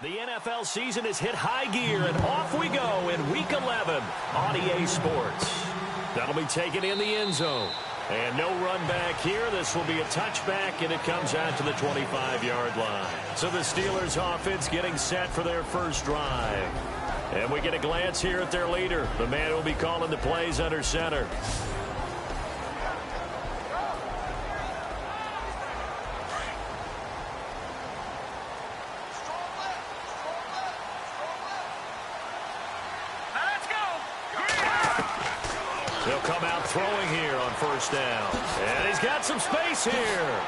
The NFL season has hit high gear, and off we go in Week 11 on EA Sports. That'll be taken in the end zone. And no run back here. This will be a touchback, and it comes out to the 25-yard line. So the Steelers offense getting set for their first drive. And we get a glance here at their leader, the man who will be calling the plays under center. He'll come out throwing here on first down. And he's got some space here.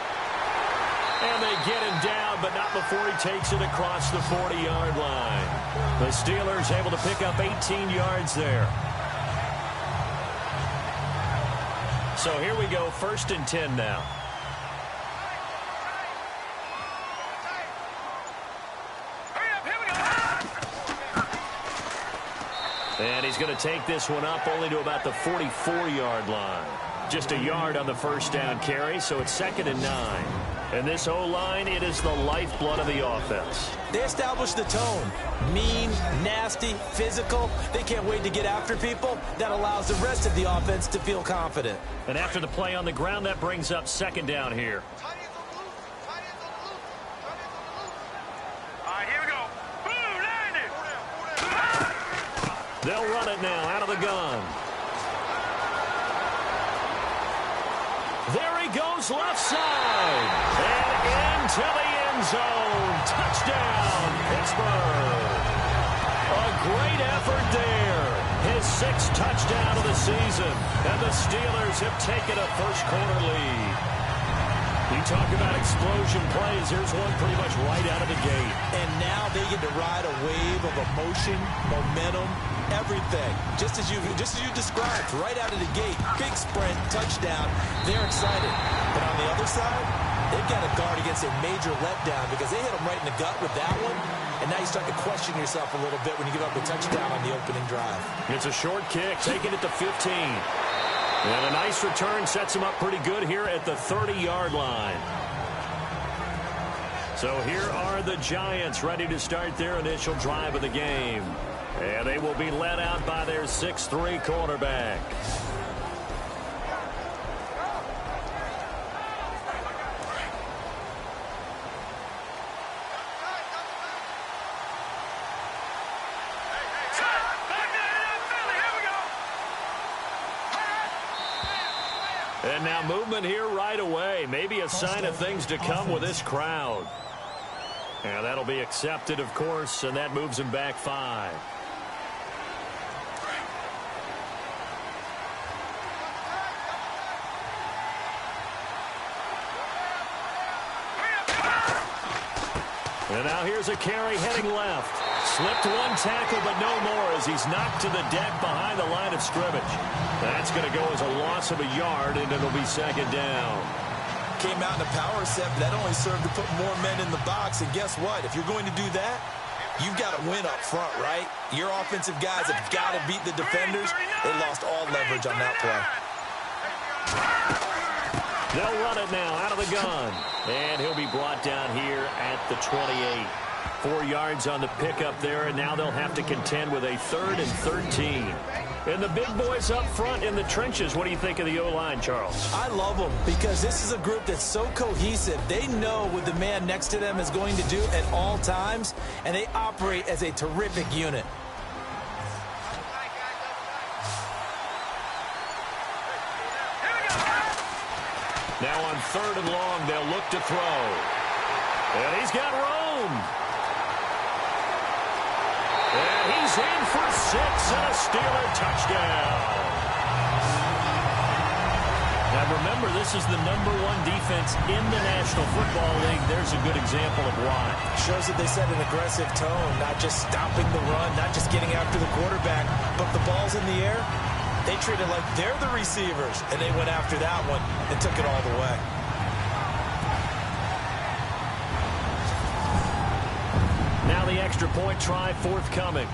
And they get him down, but not before he takes it across the 40-yard line. The Steelers able to pick up 18 yards there. So here we go, 1st and 10 now. And he's going to take this one up only to about the 44-yard line. Just a yard on the first down carry, so it's 2nd and 9. And this O-line, it is the lifeblood of the offense. They established the tone. Mean, nasty, physical. They can't wait to get after people. That allows the rest of the offense to feel confident. And after the play on the ground, that brings up 2nd down here. They'll run it now out of the gun. There he goes left side. And into the end zone. Touchdown, Pittsburgh. A great effort there. His 6th touchdown of the season. And the Steelers have taken a first-quarter lead. You talk about explosion plays. Here's one pretty much right out of the gate. And now they get to ride a wave of emotion, momentum, everything. Just as you described, right out of the gate. Big sprint, touchdown. They're excited. But on the other side, they've got to guard against a major letdown because they hit them right in the gut with that one. And now you start to question yourself a little bit when you give up a touchdown on the opening drive. It's a short kick, taking it to 15. And a nice return sets him up pretty good here at the 30-yard line. So here are the Giants ready to start their initial drive of the game. And they will be led out by their 6'3" quarterback. And now movement here right away. Maybe a sign of things to come with this crowd. And that'll be accepted, of course, and that moves him back 5. And now here's a carry heading left. Slipped one tackle, but no more as he's knocked to the deck behind the line of scrimmage. That's going to go as a loss of a yard, and it'll be 2nd down. Came out in a power set, but that only served to put more men in the box. And guess what? If you're going to do that, you've got to win up front, right? Your offensive guys have got to beat the defenders. They lost all leverage on that play. They'll run it now out of the gun. And he'll be brought down here at the 28. 4 yards on the pickup there, and now they'll have to contend with a 3rd and 13. And the big boys up front in the trenches. What do you think of the O-line, Charles? I love them because this is a group that's so cohesive. They know what the man next to them is going to do at all times, and they operate as a terrific unit. Now on 3rd and long, they'll look to throw. And he's got room. And he's in for 6 and a Steeler touchdown. Now remember, this is the #1 defense in the National Football League. There's a good example of why. Shows that they set an aggressive tone, not just stopping the run, not just getting after the quarterback, but the ball's in the air. They treat it like they're the receivers, and they went after that one and took it all the way. Now the extra point try forthcoming.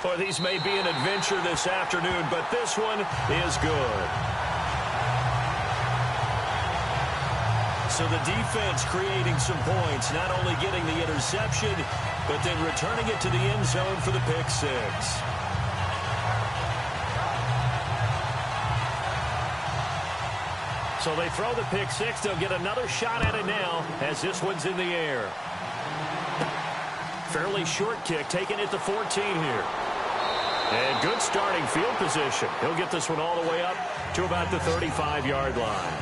Boy, these may be an adventure this afternoon, but this one is good. So the defense creating some points, not only getting the interception, but then returning it to the end zone for the pick six. So they throw the pick six. They'll get another shot at it now as this one's in the air. Fairly short kick, taking it to 14 here. And good starting field position. He'll get this one all the way up to about the 35-yard line.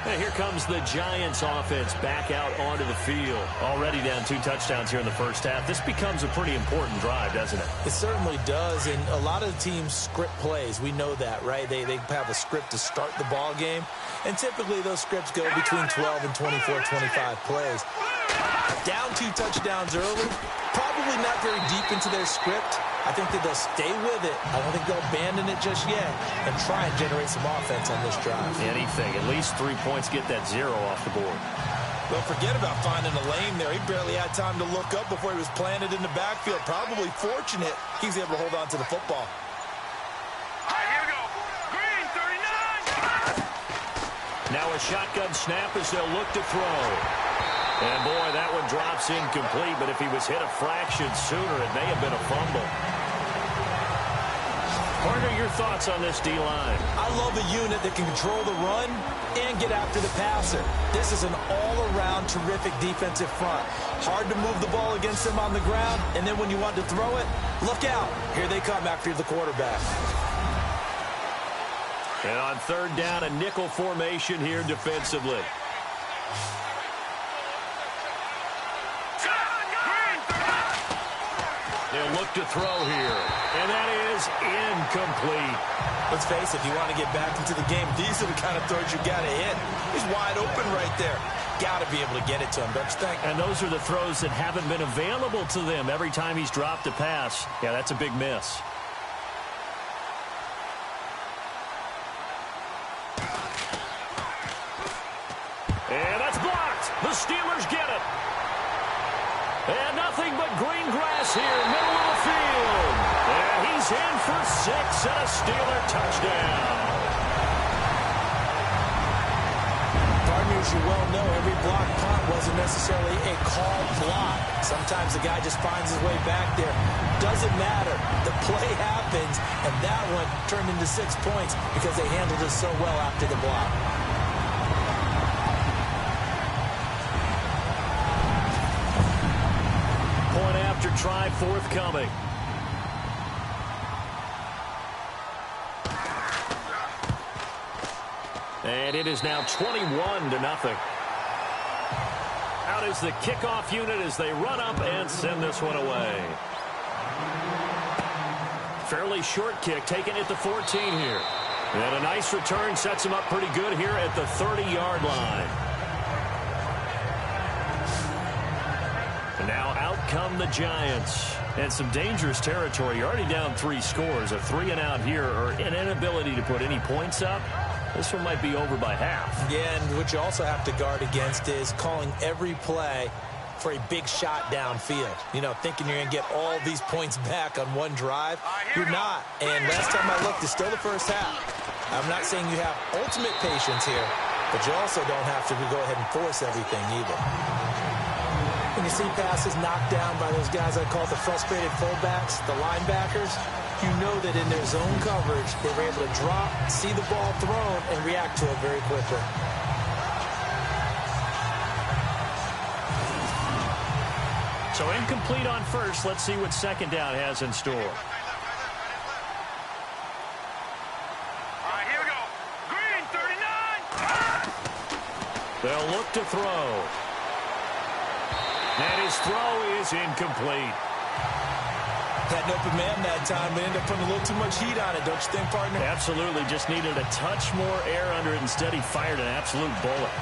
And here comes the Giants offense back out onto the field. Already down 2 touchdowns here in the first half. This becomes a pretty important drive, doesn't it? It certainly does, and a lot of teams script plays. We know that, right? They have a script to start the ball game, and typically those scripts go between 12 and 24, 25 plays. Down 2 touchdowns early, probably not very deep into their script. I think that they'll stay with it. I don't think they'll abandon it just yet and try and generate some offense on this drive. Anything. At least 3 points, get that 0 off the board. Well, forget about finding a lane there. He barely had time to look up before he was planted in the backfield. Probably fortunate he's able to hold on to the football. All right, here we go. Green, 39. Now a shotgun snap as they'll look to throw. And, boy, that one drops incomplete, but if he was hit a fraction sooner, it may have been a fumble. Partner, your thoughts on this D-line? I love a unit that can control the run and get after the passer. This is an all-around terrific defensive front. Hard to move the ball against them on the ground, and then when you want to throw it, look out. Here they come after the quarterback. And on third down, a nickel formation here defensively. They'll look to throw here, and that is incomplete. Let's face it, if you want to get back into the game, these are the kind of throws you got to hit. He's wide open right there. Got to be able to get it to him, don't you think? And those are the throws that haven't been available to them every time he's dropped a pass. Yeah, that's a big miss. And that's blocked. The Steelers get it. And nothing but green grass here, middle of the field. And he's in for 6 and a Steeler touchdown. Partners, you well know every block punt wasn't necessarily a called block. Sometimes the guy just finds his way back there. Doesn't matter. The play happens, and that one turned into 6 points because they handled it so well after the block. After try forthcoming. And it is now 21-0. Out is the kickoff unit as they run up and send this one away. Fairly short kick, taking it to 14 here. And a nice return sets him up pretty good here at the 30-yard line. Now out come the Giants. And some dangerous territory. You're already down 3 scores. A 3 and out here, or an inability to put any points up. This one might be over by half. Yeah, and what you also have to guard against is calling every play for a big shot downfield. You know, thinking you're going to get all these points back on one drive. You're not. And last time I looked, it's still the first half. I'm not saying you have ultimate patience here, but you also don't have to go ahead and force everything either. When you see passes knocked down by those guys I call the frustrated fullbacks, the linebackers, you know that in their zone coverage, they were able to drop, see the ball thrown, and react to it very quickly. So incomplete on first. Let's see what second down has in store. All right, here we go. Green, 39. They'll look to throw. And his throw is incomplete. Had an open man that time, but ended up putting a little too much heat on it, don't you think, partner? Absolutely. Just needed a touch more air under it. Instead, he fired an absolute bullet.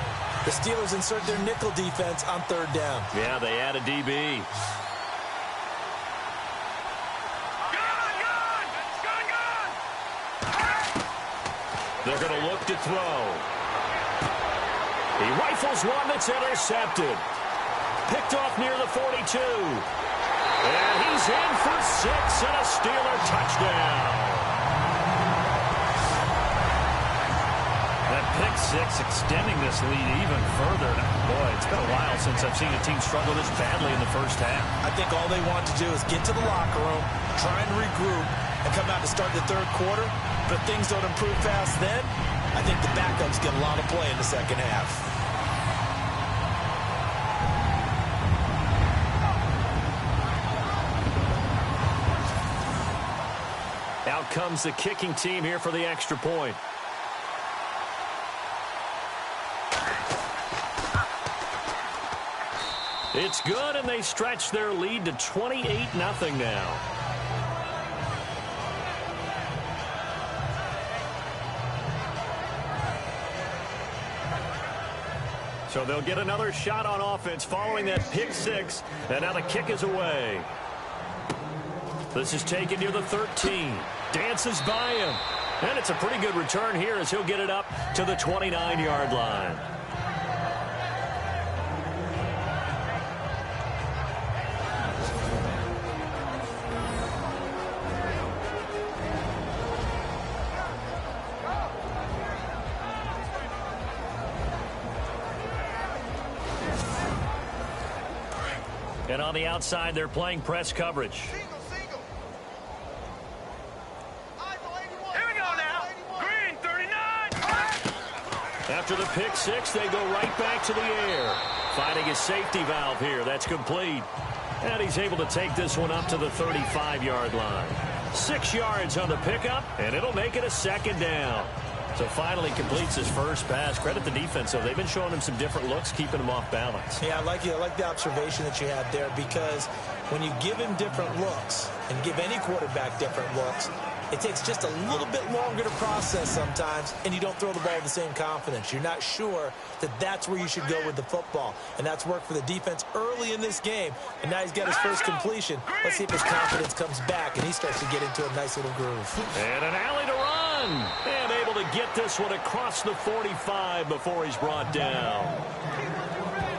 The Steelers insert their nickel defense on third down. Yeah, they add a DB. They're going to look to throw. He rifles one that's intercepted. Picked off near the 42. And he's in for 6 and a Steeler touchdown. That pick six, extending this lead even further. Boy, it's been a while since I've seen a team struggle this badly in the first half. I think all they want to do is get to the locker room, try and regroup, and come out to start the third quarter. But if things don't improve fast then, I think the backups get a lot of play in the second half. Out comes the kicking team here for the extra point. It's good, and they stretch their lead to 28-0 now. So they'll get another shot on offense following that pick six, and now the kick is away. This is taken near the 13. Dances by him. And it's a pretty good return here as he'll get it up to the 29-yard line. And on the outside, they're playing press coverage. After the pick six, they go right back to the air. Finding his safety valve here. That's complete. And he's able to take this one up to the 35-yard line. 6 yards on the pickup, and it'll make it a second down. So finally completes his first pass. Credit the defense, though. They've been showing him some different looks, keeping him off balance. Yeah, I like the observation that you had there, because when you give him different looks and give any quarterback different looks, it takes just a little bit longer to process sometimes, and you don't throw the ball with the same confidence. You're not sure that that's where you should go with the football, and that's worked for the defense early in this game, and now he's got his first completion. Let's see if his confidence comes back, and he starts to get into a nice little groove. And an alley to run, and able to get this one across the 45 before he's brought down.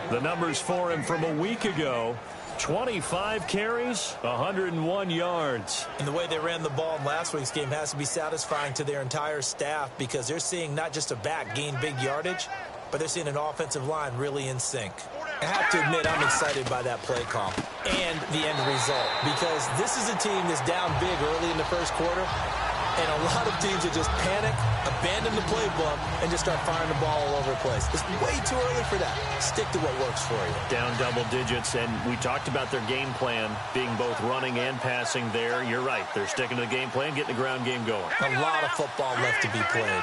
The numbers for him from a week ago: 25 carries, 101 yards. And the way they ran the ball in last week's game has to be satisfying to their entire staff, because they're seeing not just a back gain big yardage, but they're seeing an offensive line really in sync. I have to admit, I'm excited by that play call and the end result, because this is a team that's down big early in the first quarter, and a lot of teams that just panic, abandon the playbook, and just start firing the ball all over the place. It's way too early for that. Stick to what works for you. Down double digits, and we talked about their game plan being both running and passing there. You're right. They're sticking to the game plan, getting the ground game going. A lot of football left to be played.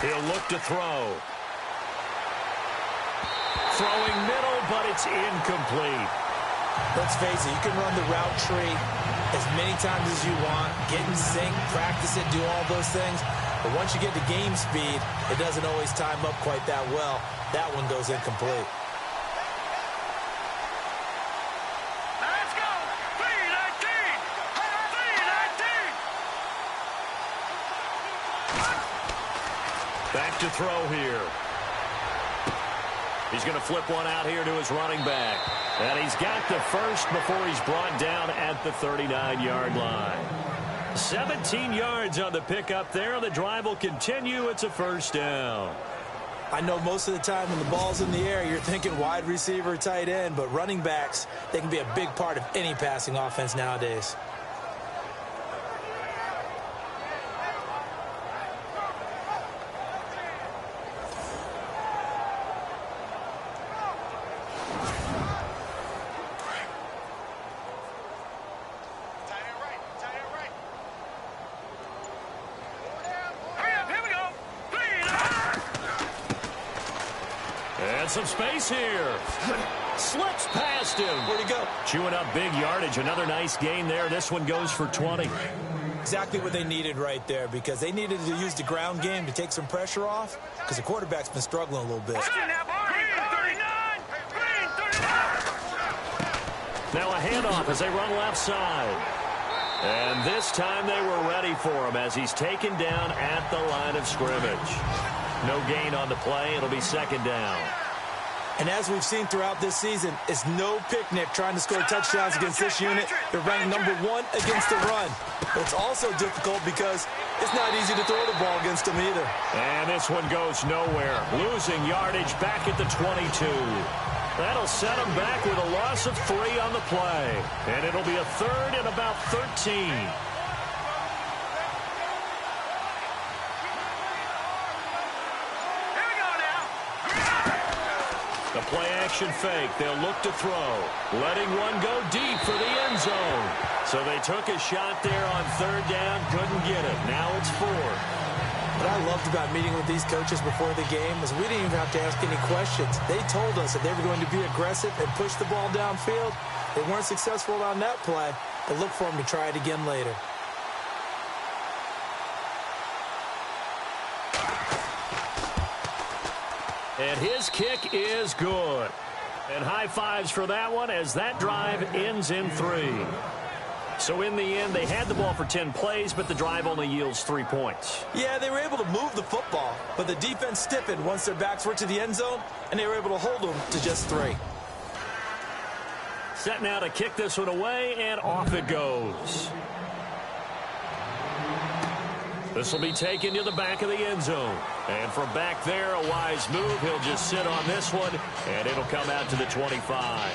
He'll look to throw. Throwing middle, but it's incomplete. Let's face it, you can run the route tree as many times as you want, get in sync, practice it, do all those things. But once you get to game speed, it doesn't always time up quite that well. That one goes incomplete. Let's go! 3-19! 3-19! Back to throw here. He's going to flip one out here to his running back. And he's got the first before he's brought down at the 39-yard line. 17 yards on the pickup there. The drive will continue. It's a first down. I know most of the time when the ball's in the air, you're thinking wide receiver, tight end, but running backs, they can be a big part of any passing offense nowadays. Some space here. Slips past him. Where'd he go? Chewing up big yardage. Another nice gain there. This one goes for 20. Exactly what they needed right there, because they needed to use the ground game to take some pressure off, because the quarterback's been struggling a little bit. Now a handoff as they run left side. And this time they were ready for him as he's taken down at the line of scrimmage. No gain on the play. It'll be second down. And as we've seen throughout this season, it's no picnic trying to score touchdowns against this unit. They're ranked #1 against the run. But it's also difficult because it's not easy to throw the ball against them either. And this one goes nowhere. Losing yardage back at the 22. That'll set them back with a loss of 3 on the play. And it'll be a 3rd and about 13. The play-action fake. They'll look to throw. Letting one go deep for the end zone. So they took a shot there on 3rd down. Couldn't get it. Now it's 4. What I loved about meeting with these coaches before the game is we didn't even have to ask any questions. They told us that they were going to be aggressive and push the ball downfield. They weren't successful on that play, but look for them to try it again later. And his kick is good. And high fives for that one as that drive ends in 3. So in the end, they had the ball for 10 plays, but the drive only yields 3 points. Yeah, they were able to move the football, but the defense stiffened once their backs were to the end zone, and they were able to hold them to just 3. Set now to kick this one away, and off it goes. This will be taken to the back of the end zone. And from back there, a wise move. He'll just sit on this one, and it'll come out to the 25.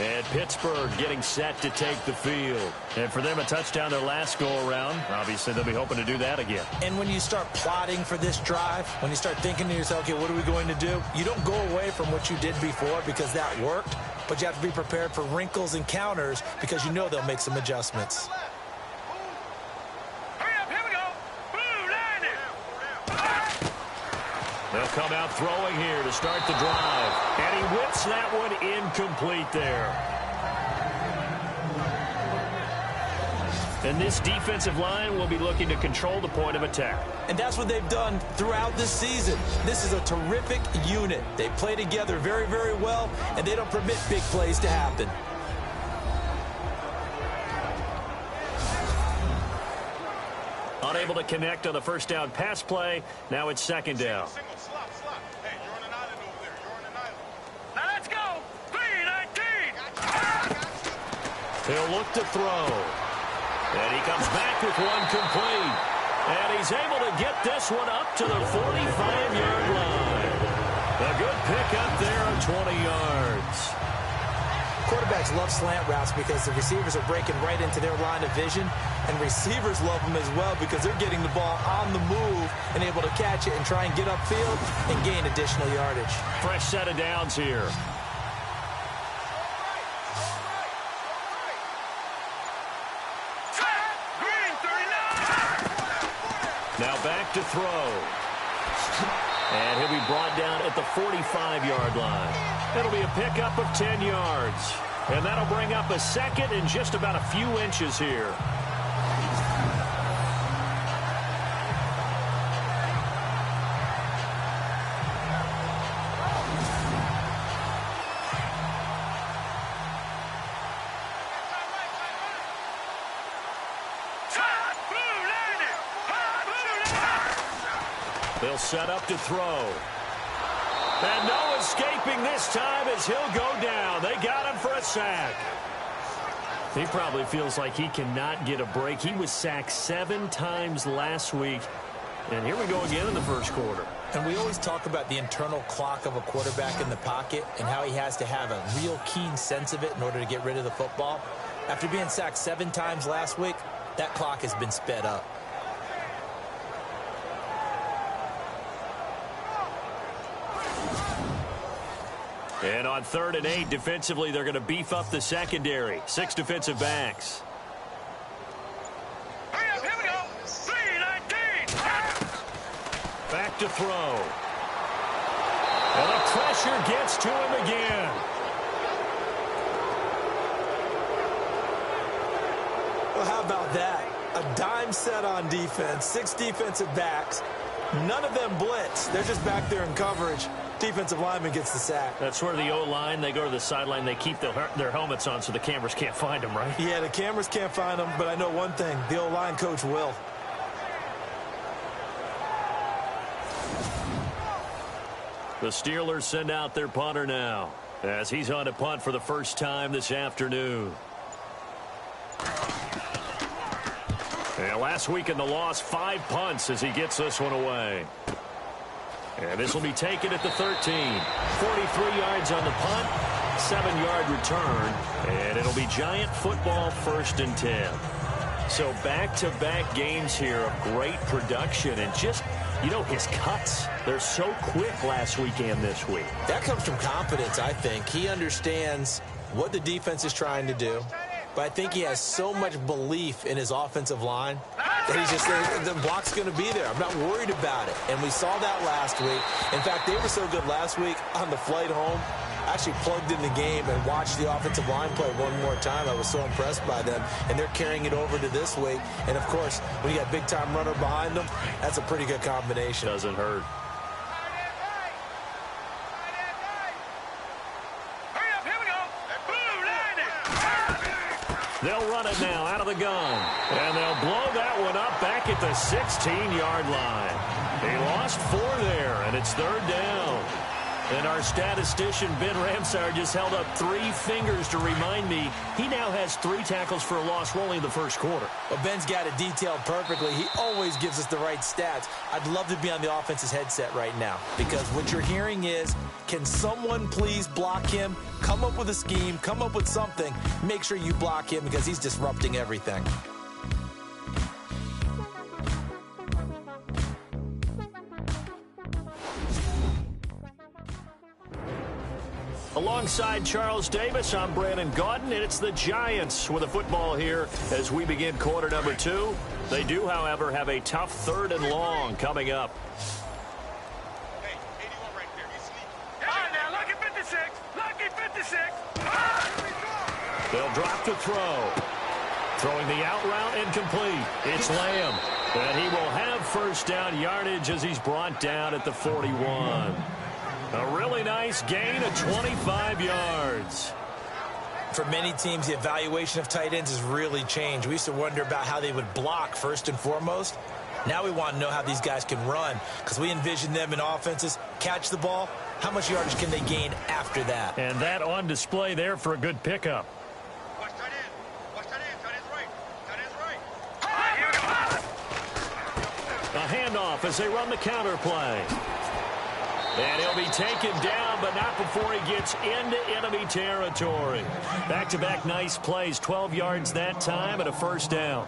And Pittsburgh getting set to take the field. And for them, a touchdown their last go-around. Obviously, they'll be hoping to do that again. And when you start plotting for this drive, when you start thinking to yourself, okay, what are we going to do? You don't go away from what you did before because that worked, but you have to be prepared for wrinkles and counters because you know they'll make some adjustments. They'll come out throwing here to start the drive. And he whips that one incomplete there. And this defensive line will be looking to control the point of attack. And that's what they've done throughout this season. This is a terrific unit. They play together very, very well, and they don't permit big plays to happen. Unable to connect on the first down pass play. Now it's 2nd down. He'll look to throw. And he comes back with one complete. And he's able to get this one up to the 45-yard line. A good pickup there of 20 yards. Quarterbacks love slant routes because the receivers are breaking right into their line of vision, and receivers love them as well because they're getting the ball on the move and able to catch it and try and get upfield and gain additional yardage. Fresh set of downs here. Now back to throw. And he'll be brought down at the 45-yard line. It'll be a pickup of 10 yards. And that'll bring up a 2nd and just about a few inches here. They'll set up to throw. And no escaping this time as he'll go down. They got him for a sack. He probably feels like he cannot get a break. He was sacked 7 times last week. And here we go again in the first quarter. And we always talk about the internal clock of a quarterback in the pocket and how he has to have a real keen sense of it in order to get rid of the football. After being sacked 7 times last week, that clock has been sped up. And on 3rd and 8, defensively, they're going to beef up the secondary. 6 defensive backs. Here we go. 3-19. Back to throw. And the pressure gets to him again. Well, how about that? A dime set on defense, 6 defensive backs. None of them blitz. They're just back there in coverage. Defensive lineman gets the sack. That's where the O-line, they go to the sideline, they keep their helmets on so the cameras can't find them, right? Yeah, the cameras can't find them, but I know one thing. The O-line coach will. The Steelers send out their punter now, as he's on to punt for the first time this afternoon. And last week in the loss, 5 punts as he gets this one away. And this will be taken at the 13. 43 yards on the punt, 7-yard return, and it'll be Giant football 1st and 10. So back-to-back games here of great production and just, you know, his cuts. They're so quick last week and this week. That comes from confidence, I think. He understands what the defense is trying to do. But I think he has so much belief in his offensive line that he's just saying the block's going to be there. I'm not worried about it. And we saw that last week. In fact, they were so good last week on the flight home. I actually plugged in the game and watched the offensive line play one more time. I was so impressed by them. And they're carrying it over to this week. And, of course, when you got a big-time runner behind them, that's a pretty good combination. Doesn't hurt. They'll run it now out of the gun. And they'll blow that one up back at the 16-yard line. He lost 4 there, and it's 3rd down. And our statistician, Ben Ramsar, just held up 3 fingers to remind me he now has 3 tackles for a loss rolling in the first quarter. Well, Ben's got it detailed perfectly. He always gives us the right stats. I'd love to be on the offense's headset right now because what you're hearing is, can someone please block him? Come up with a scheme. Come up with something. Make sure you block him because he's disrupting everything. Alongside Charles Davis, I'm Brandon Gaudin, and it's the Giants with the football here as we begin quarter number 2. They do, however, have a tough 3rd and long coming up. Hey, 81 right there. He's sleeping. All right, now, lucky 56. Lucky 56. They'll drop to throw. Throwing the out route incomplete. It's Lamb. And he will have first down yardage as he's brought down at the 41. A really nice gain of 25 yards. For many teams, the evaluation of tight ends has really changed. We used to wonder about how they would block first and foremost. Now we want to know how these guys can run because we envision them in offenses, catch the ball. How much yardage can they gain after that? And that on display there for a good pickup. Watch tight end. Watch tight end. Tight end's right. Tight end's right. Here we go. A handoff as they run the counter play. And he'll be taken down, but not before he gets into enemy territory. Back-to-back nice plays, 12 yards that time and a first down.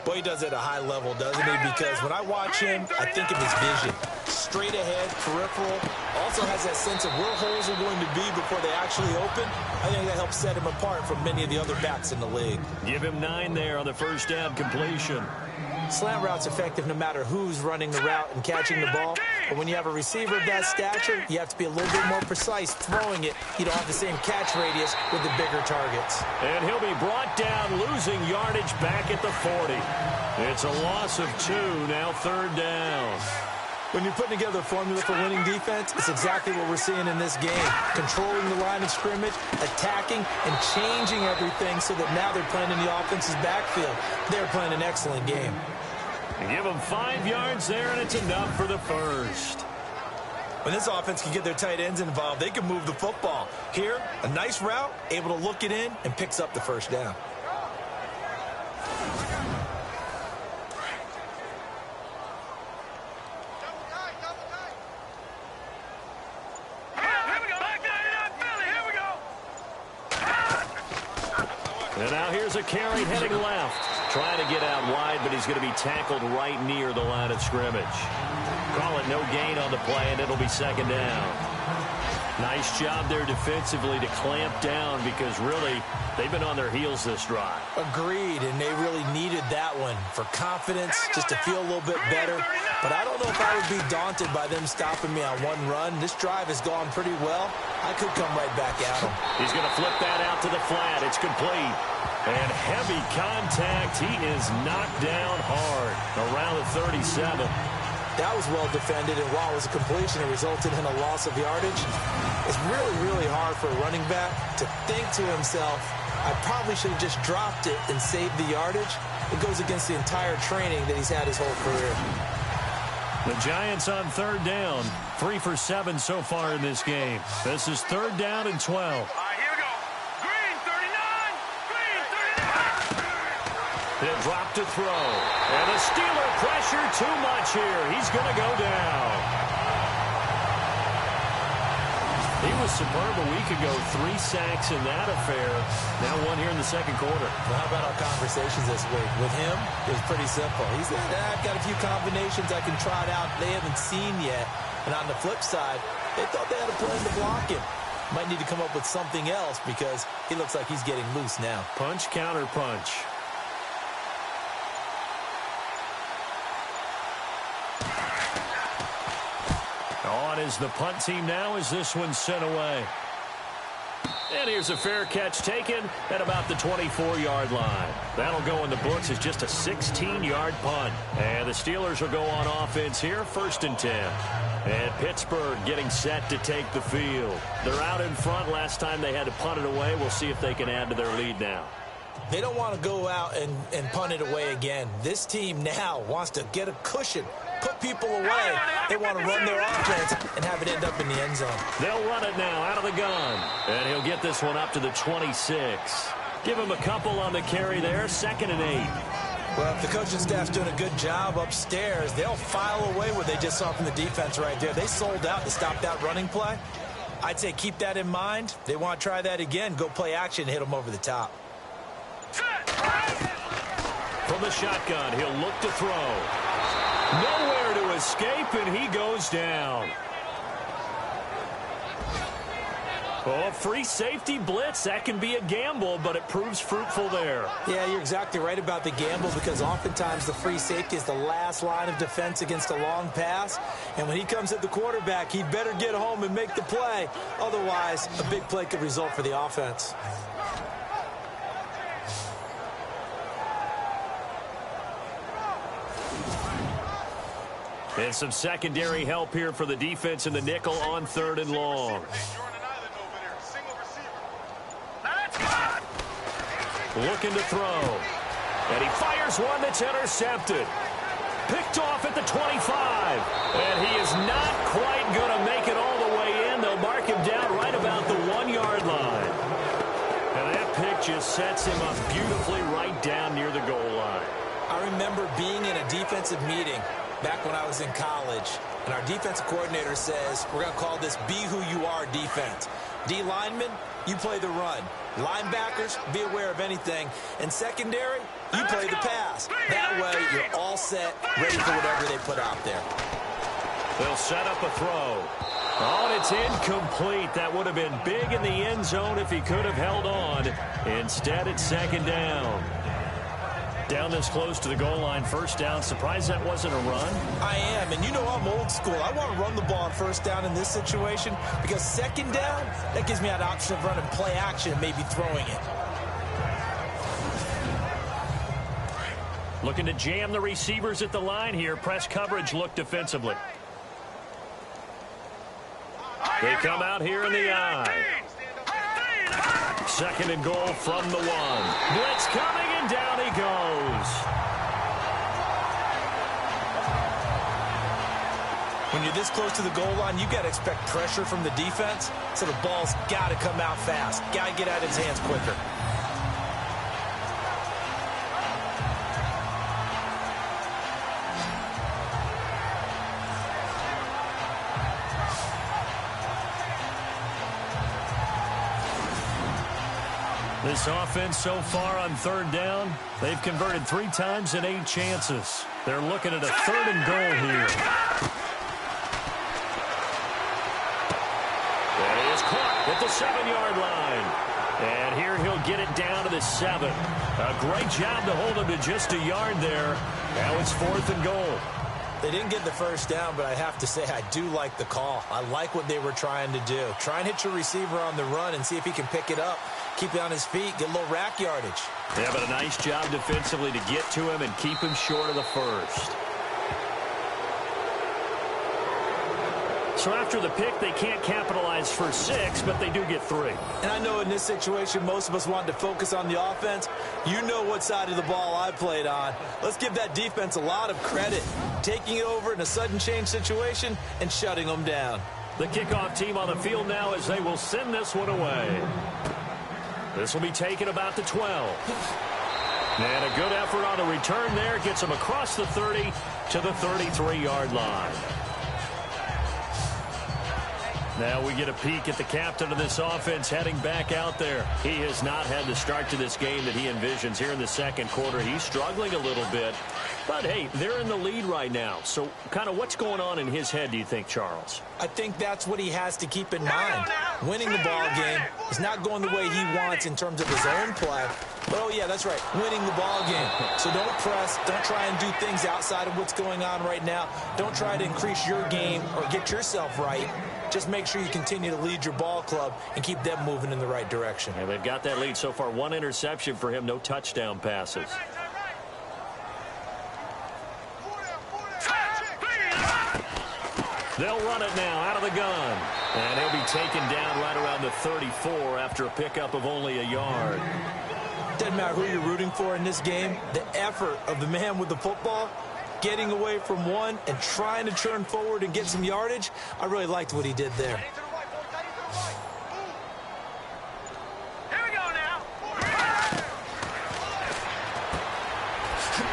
Boy, he does it at a high level, doesn't he? Because when I watch him, I think of his vision. Straight ahead, peripheral. Also has that sense of where holes are going to be before they actually open. I think that helps set him apart from many of the other backs in the league. Give him 9 there on the first down completion. Slant route's effective no matter who's running the route and catching the ball. But when you have a receiver of that stature, you have to be a little bit more precise throwing it. You don't have the same catch radius with the bigger targets. And he'll be brought down, losing yardage back at the 40. It's a loss of 2, now 3rd down. When you're putting together a formula for winning defense, it's exactly what we're seeing in this game. Controlling the line of scrimmage, attacking, and changing everything so that now they're playing in the offense's backfield. They're playing an excellent game. Give them 5 yards there, and it's enough for the first. When this offense can get their tight ends involved, they can move the football. Here, a nice route, able to look it in, and picks up the first down. And now here's a carry heading left. Trying to get out wide, but he's going to be tackled right near the line of scrimmage. Call it no gain on the play, and it'll be 2nd down. Nice job there defensively to clamp down because really they've been on their heels this drive. Agreed, and they really needed that one for confidence, just to feel a little bit better. But I don't know if I would be daunted by them stopping me on one run. This drive has gone pretty well. I could come right back at him. He's going to flip that out to the flat. It's complete. And heavy contact. He is knocked down hard around the 37. That was well defended, and while it was a completion, it resulted in a loss of yardage. It's really, really hard for a running back to think to himself, I probably should have just dropped it and saved the yardage. It goes against the entire training that he's had his whole career. The Giants on third down. 3 for 7 so far in this game. This is third down and 12. All right, here we go. Green, 39. Green, 39. He'll drop to throw. And the Steeler pressure too much here. He's going to go down. He was superb a week ago. 3 sacks in that affair. Now 1 here in the second quarter. Well, how about our conversations this week? With him, it was pretty simple. He said, I've got a few combinations I can try it out they haven't seen yet. And on the flip side, they thought they had a plan to block him. Might need to come up with something else because he looks like he's getting loose now. Punch, counter punch. On is the punt team now as this one's sent away. And here's a fair catch taken at about the 24-yard line. That'll go in the books as just a 16-yard punt. And the Steelers will go on offense here, 1st and 10. And Pittsburgh getting set to take the field. They're out in front. Last time they had to punt it away. We'll see if they can add to their lead now. They don't want to go out and punt it away again. This team now wants to get a cushion, put people away. They want to run their offense and have it end up in the end zone. They'll run it now out of the gun. And he'll get this one up to the 26. Give him a couple on the carry there, 2nd and 8. Well, if the coaching staff's doing a good job upstairs, they'll file away what they just saw from the defense right there. They sold out to stop that running play. I'd say keep that in mind. They want to try that again. Go play action and hit them over the top. From the shotgun, he'll look to throw. Nowhere to escape, and he goes down. Oh, free safety blitz. That can be a gamble, but it proves fruitful there. Yeah, you're exactly right about the gamble because oftentimes the free safety is the last line of defense against a long pass. And when he comes at the quarterback, he'd better get home and make the play. Otherwise, a big play could result for the offense. And some secondary help here for the defense in the nickel on 3rd and long. Looking to throw. And he fires one that's intercepted. Picked off at the 25. And he is not quite going to make it all the way in. They'll mark him down right about the 1-yard line. And that pick just sets him up beautifully right down near the goal line. I remember being in a defensive meeting back when I was in college, and our defensive coordinator says, we're going to call this Be Who You Are defense. D linemen, you play the run. Linebackers, be aware of anything. And secondary, you play the pass. That way, you're all set, ready for whatever they put out there. They'll set up a throw. Oh, and it's incomplete. That would have been big in the end zone if he could have held on. Instead, it's 2nd down. Down this close to the goal line, 1st down. Surprised that wasn't a run? I am, and you know I'm old school. I want to run the ball on 1st down in this situation because 2nd down, that gives me an option of running play action and maybe throwing it. Looking to jam the receivers at the line here. Press coverage look defensively. They come out here in the eye. 2nd and goal from the 1. Blitz coming, and down he goes. When you're this close to the goal line, you got to expect pressure from the defense, so the ball's got to come out fast. Got to get out of his hands quicker. This offense so far on 3rd down, they've converted 3 times in 8 chances. They're looking at a 3rd and goal here. And he is caught at the 7-yard line. And here he'll get it down to the 7. A great job to hold him to just a yard there. Now it's 4th and goal. They didn't get the 1st down, but I have to say I do like the call. I like what they were trying to do. Try and hit your receiver on the run and see if he can pick it up. Keep it on his feet, get a little rack yardage. Yeah, but a nice job defensively to get to him and keep him short of the 1st. So after the pick, they can't capitalize for 6, but they do get 3. And I know in this situation, most of us wanted to focus on the offense. You know what side of the ball I played on. Let's give that defense a lot of credit, taking it over in a sudden change situation and shutting them down. The kickoff team on the field now as they will send this one away. This will be taken about the 12. And a good effort on the return there. Gets him across the 30 to the 33-yard line. Now we get a peek at the captain of this offense heading back out there. He has not had the start to this game that he envisions here in the second quarter. He's struggling a little bit. But, hey, they're in the lead right now. So kind of what's going on in his head, do you think, Charles? I think that's what he has to keep in mind. Winning the ball game is not going the way he wants in terms of his own play. But, oh, yeah, that's right, winning the ball game. So don't press. Don't try and do things outside of what's going on right now. Don't try to increase your game or get yourself right. Just make sure you continue to lead your ball club and keep them moving in the right direction. And they've got that lead so far. 1 interception for him, no touchdown passes. They'll run it now out of the gun. And he'll be taken down right around the 34 after a pickup of only a yard. Doesn't matter who you're rooting for in this game. The effort of the man with the football, getting away from one and trying to turn forward and get some yardage, I really liked what he did there. Here we go now.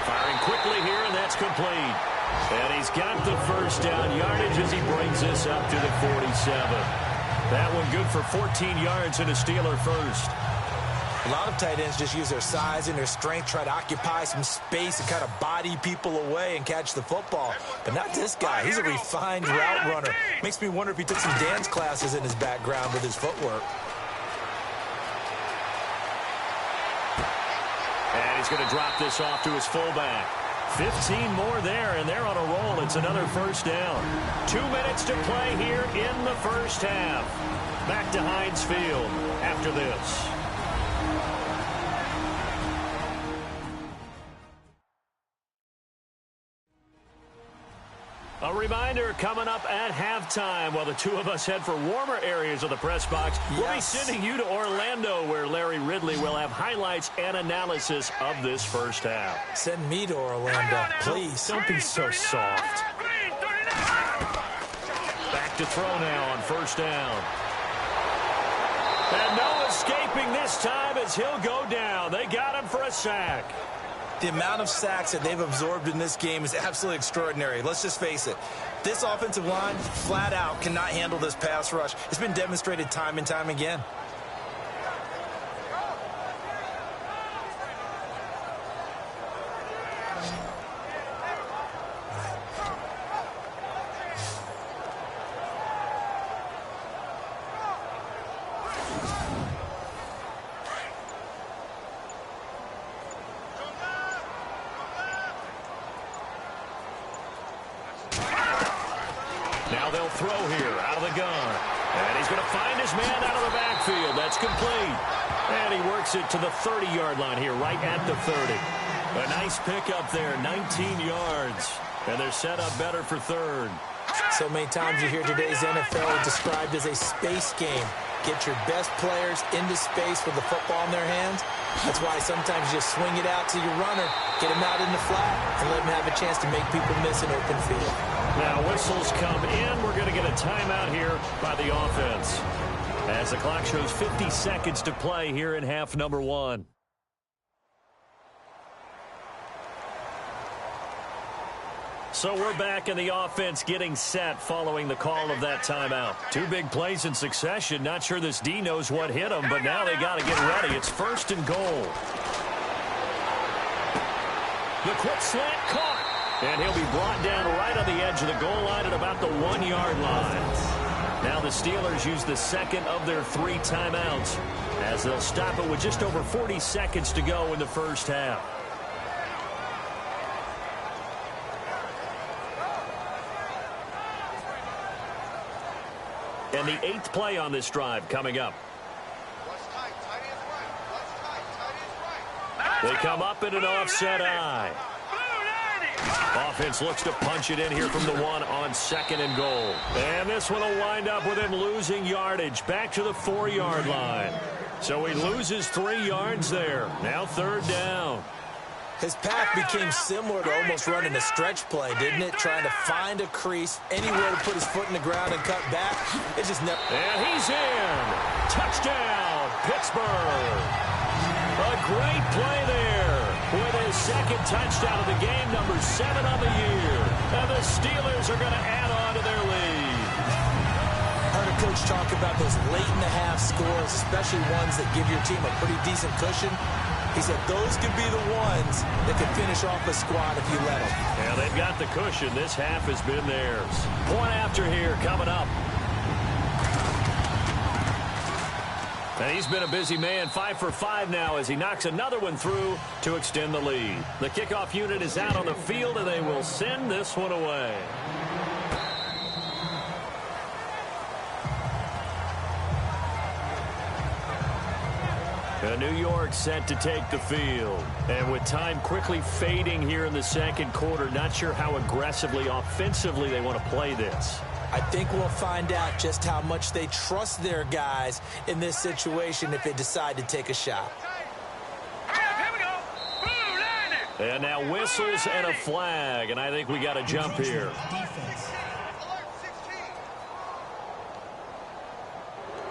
Firing quickly here, and that's complete. And he's got the first down yardage as he brings this up to the 47. That one good for 14 yards and a Steeler first. A lot of tight ends just use their size and their strength, try to occupy some space and kind of body people away and catch the football. But not this guy. He's a refined route runner. Makes me wonder if he took some dance classes in his background with his footwork. And he's going to drop this off to his fullback. 15 more there, and they're on a roll. It's another first down. 2 minutes to play here in the first half. Back to Heinz Field after this. A reminder coming up at halftime while the two of us head for warmer areas of the press box. Yes. We'll be sending you to Orlando where Larry Ridley will have highlights and analysis of this first half. Send me to Orlando, please. Don't be so soft. Back to throw now on first down. And no escaping this time as he'll go down. They got him for a sack. The amount of sacks that they've absorbed in this game is absolutely extraordinary. Let's just face it. This offensive line, flat out, cannot handle this pass rush. It's been demonstrated time and time again. Now they'll throw here out of the gun. And he's going to find his man out of the backfield. That's complete. And he works it to the 30-yard line here, right at the 30. A nice pickup there, 19 yards. And they're set up better for third. So many times you hear today's NFL described as a space game. Get your best players into space with the football in their hands. That's why sometimes you just swing it out to your runner, get him out in the flat, and let him have a chance to make people miss an open field. Now whistles come in. We're going to get a timeout here by the offense. As the clock shows 50 seconds to play here in half number 1. So we're back in the offense getting set following the call of that timeout. 2 big plays in succession. Not sure this D knows what hit him, but now they got to get ready. It's first and goal. The quick slant caught. And he'll be brought down right on the edge of the goal line at about the 1-yard line. Now the Steelers use the second of their 3 timeouts as they'll stop it with just over 40 seconds to go in the first half. And the 8th play on this drive coming up. They come up in an offset eye. Offense looks to punch it in here from the 1 on 2nd and goal. And this one will wind up with him losing yardage back to the 4-yard line. So he loses 3 yards there. Now 3rd down. His path became similar to almost running a stretch play, didn't it? Trying to find a crease, anywhere to put his foot in the ground and cut back. It just never... And he's in. Touchdown, Pittsburgh. A great play there with his 2nd touchdown of the game, number 7 on the year. And the Steelers are going to add on to their lead. Heard a coach talk about those late-in-the-half scores, especially ones that give your team a pretty decent cushion. He said those could be the ones that could finish off a squad if you let them. Yeah, they've got the cushion. This half has been theirs. Point after here coming up. And he's been a busy man, 5 for 5 now as he knocks another one through to extend the lead. The kickoff unit is out on the field, and they will send this one away. New York set to take the field. And with time quickly fading here in the 2nd quarter, not sure how aggressively, offensively they want to play this. I think we'll find out just how much they trust their guys in this situation if they decide to take a shot. And now whistles and a flag, and I think we got a jump here.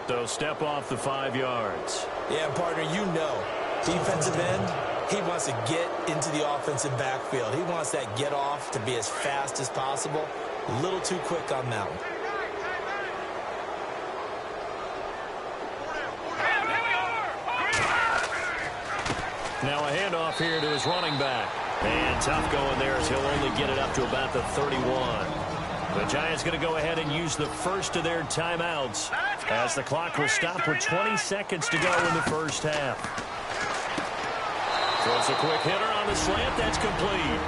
So step off the 5 yards. Yeah, partner, you know, defensive end, he wants to get into the offensive backfield. He wants that get off to be as fast as possible. A little too quick on that one. Now a handoff here to his running back. And tough going there as he'll only get it up to about the 31. The Giants going to go ahead and use the first of their timeouts as the clock will stop with 20 seconds to go in the first half. Throws a quick hitter on the slant. That's complete.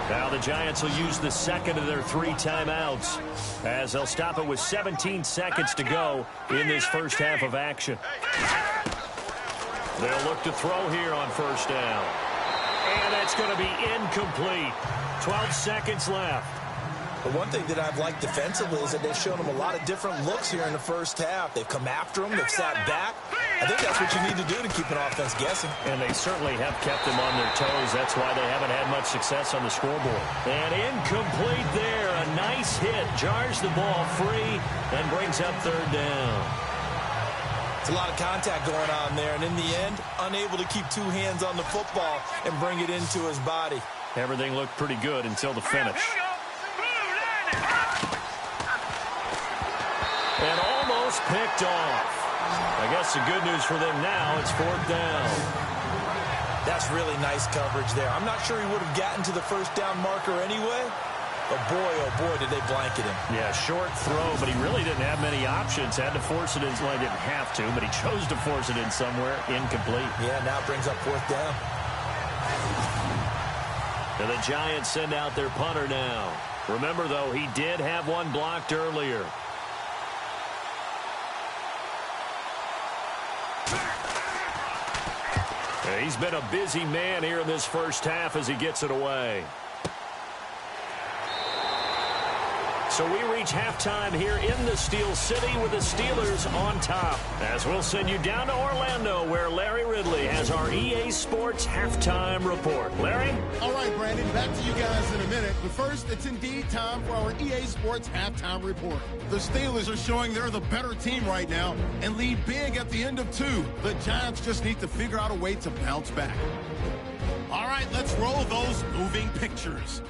Now the Giants will use the 2nd of their 3 timeouts as they'll stop it with 17 seconds to go in this first half of action. They'll look to throw here on 1st down. And that's going to be incomplete. 12 seconds left. The one thing that I've liked defensively is that they've shown them a lot of different looks here in the first half. They've come after them. They've sat back. I think that's what you need to do to keep an offense guessing. And they certainly have kept them on their toes. That's why they haven't had much success on the scoreboard. And incomplete there. A nice hit. Jars the ball free and brings up 3rd down. It's a lot of contact going on there. And in the end, unable to keep 2 hands on the football and bring it into his body. Everything looked pretty good until the finish. And almost picked off. I guess the good news for them now, it's 4th down. That's really nice coverage there. I'm not sure he would have gotten to the 1st down marker anyway. But boy, oh boy, did they blanket him. Yeah, short throw, but he really didn't have many options. Had to force it in. Well, he didn't have to, but he chose to force it in somewhere. Incomplete. Yeah, now it brings up 4th down. And the Giants send out their punter now. Remember, though, he did have one blocked earlier. He's been a busy man here in this first half as he gets it away. So we reach halftime here in the Steel City with the Steelers on top. As we'll send you down to Orlando where Larry Ridley has our EA Sports halftime report. Larry? All right, Brandon, back to you guys in a minute. But first, it's indeed time for our EA Sports halftime report. The Steelers are showing they're the better team right now and lead big at the end of 2. The Giants just need to figure out a way to bounce back. All right, let's roll those moving pictures.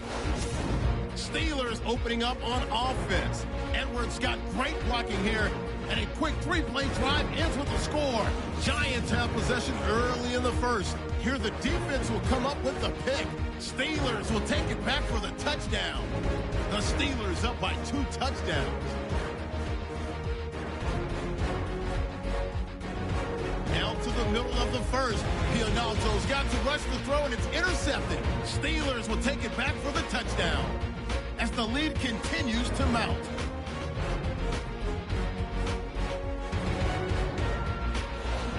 Steelers opening up on offense. Edwards got great blocking here, and a quick 3-play drive ends with a score. Giants have possession early in the first. Here the defense will come up with the pick. Steelers will take it back for the touchdown. The Steelers up by 2 touchdowns. Now to the middle of the first. Pionalto's got to rush the throw, and it's intercepted. Steelers will take it back for the touchdown as the lead continues to mount.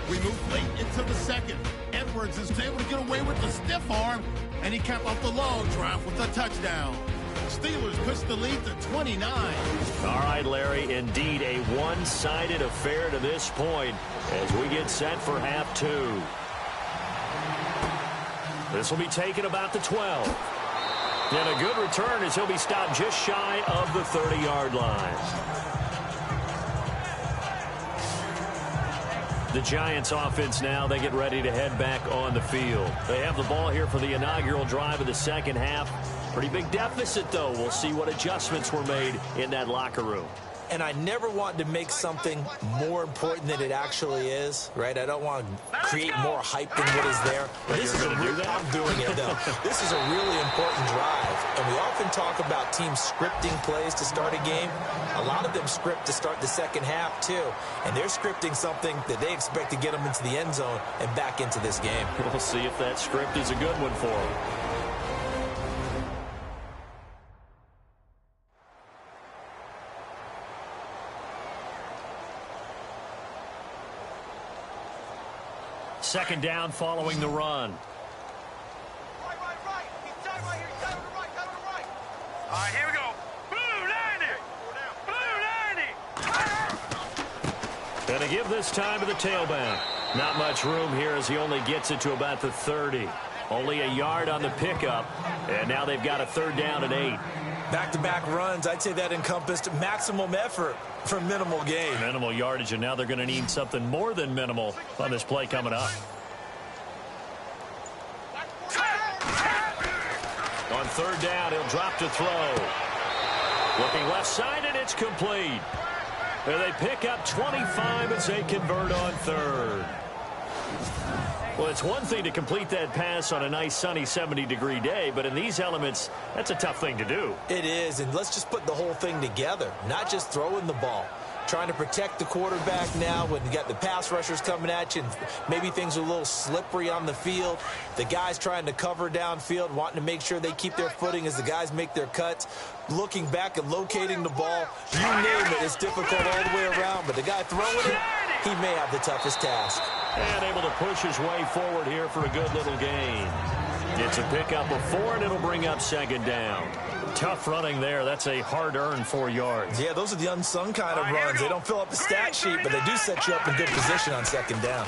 We move late into the second. Edwards is able to get away with the stiff arm, and he capped off the long drive with a touchdown. Steelers push the lead to 29. All right, Larry, indeed a one-sided affair to this point as we get set for half two. This will be taken about the 12. And a good return as he'll be stopped just shy of the 30-yard line. The Giants offense now, they get ready to head back on the field. They have the ball here for the inaugural drive of the second half. Pretty big deficit, though. We'll see what adjustments were made in that locker room. And I never want to make something more important than it actually is, right? I don't want to create more hype than what is there. This is I'm doing it, though. This is a really important drive. And we often talk about teams scripting plays to start a game. A lot of them script to start the second half, too. And they're scripting something that they expect to get them into the end zone and back into this game. We'll see if that script is a good one for them. Second down following the run. Right. He's down right here. He's down to the right. Down to the right. All right, here we go. Blue 90. Blue 90. And to give this time to the tailback. Not much room here as he only gets it to about the 30. Only a yard on the pickup. And now they've got a third down and 8. Back-to-back runs, I'd say that encompassed maximum effort for minimal gain. Minimal yardage, and now they're going to need something more than minimal on this play coming up. On third down, he'll drop to throw. Looking left side, and it's complete. And they pick up 25 as they convert on third. Well, it's one thing to complete that pass on a nice sunny 70-degree day, but in these elements, that's a tough thing to do. It is, and let's just put the whole thing together, not just throwing the ball. Trying to protect the quarterback now when you got the pass rushers coming at you, and maybe things are a little slippery on the field. The guys trying to cover downfield, wanting to make sure they keep their footing as the guys make their cuts. Looking back and locating the ball, you name it, it's difficult all the way around, but the guy throwing it, he may have the toughest task. And able to push his way forward here for a good little gain. It's a pickup of 4, and it'll bring up second down. Tough running there. That's a hard-earned 4 yards. Yeah, those are the unsung kind of runs. They don't fill up the stat sheet, but they do set you up in good position on second down.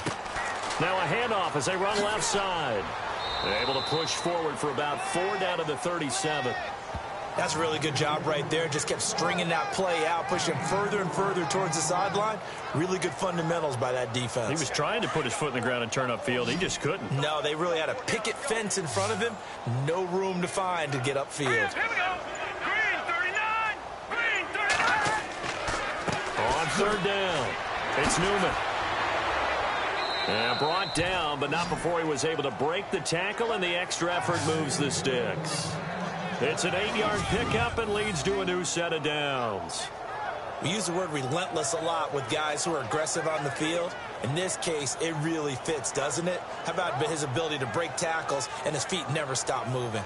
Now a handoff as they run left side. They're able to push forward for about 4 down to the 37. That's a really good job right there. Just kept stringing that play out, pushing further and further towards the sideline. Really good fundamentals by that defense. He was trying to put his foot in the ground and turn upfield. He just couldn't. No, they really had a picket fence in front of him. No room to find to get upfield. Here we go. Green 39. Green 39. On third down, it's Newman. And brought down, but not before he was able to break the tackle, and the extra effort moves the sticks. It's an 8-yard pickup and leads to a new set of downs. We use the word relentless a lot with guys who are aggressive on the field. In this case, it really fits, doesn't it? How about his ability to break tackles and his feet never stop moving?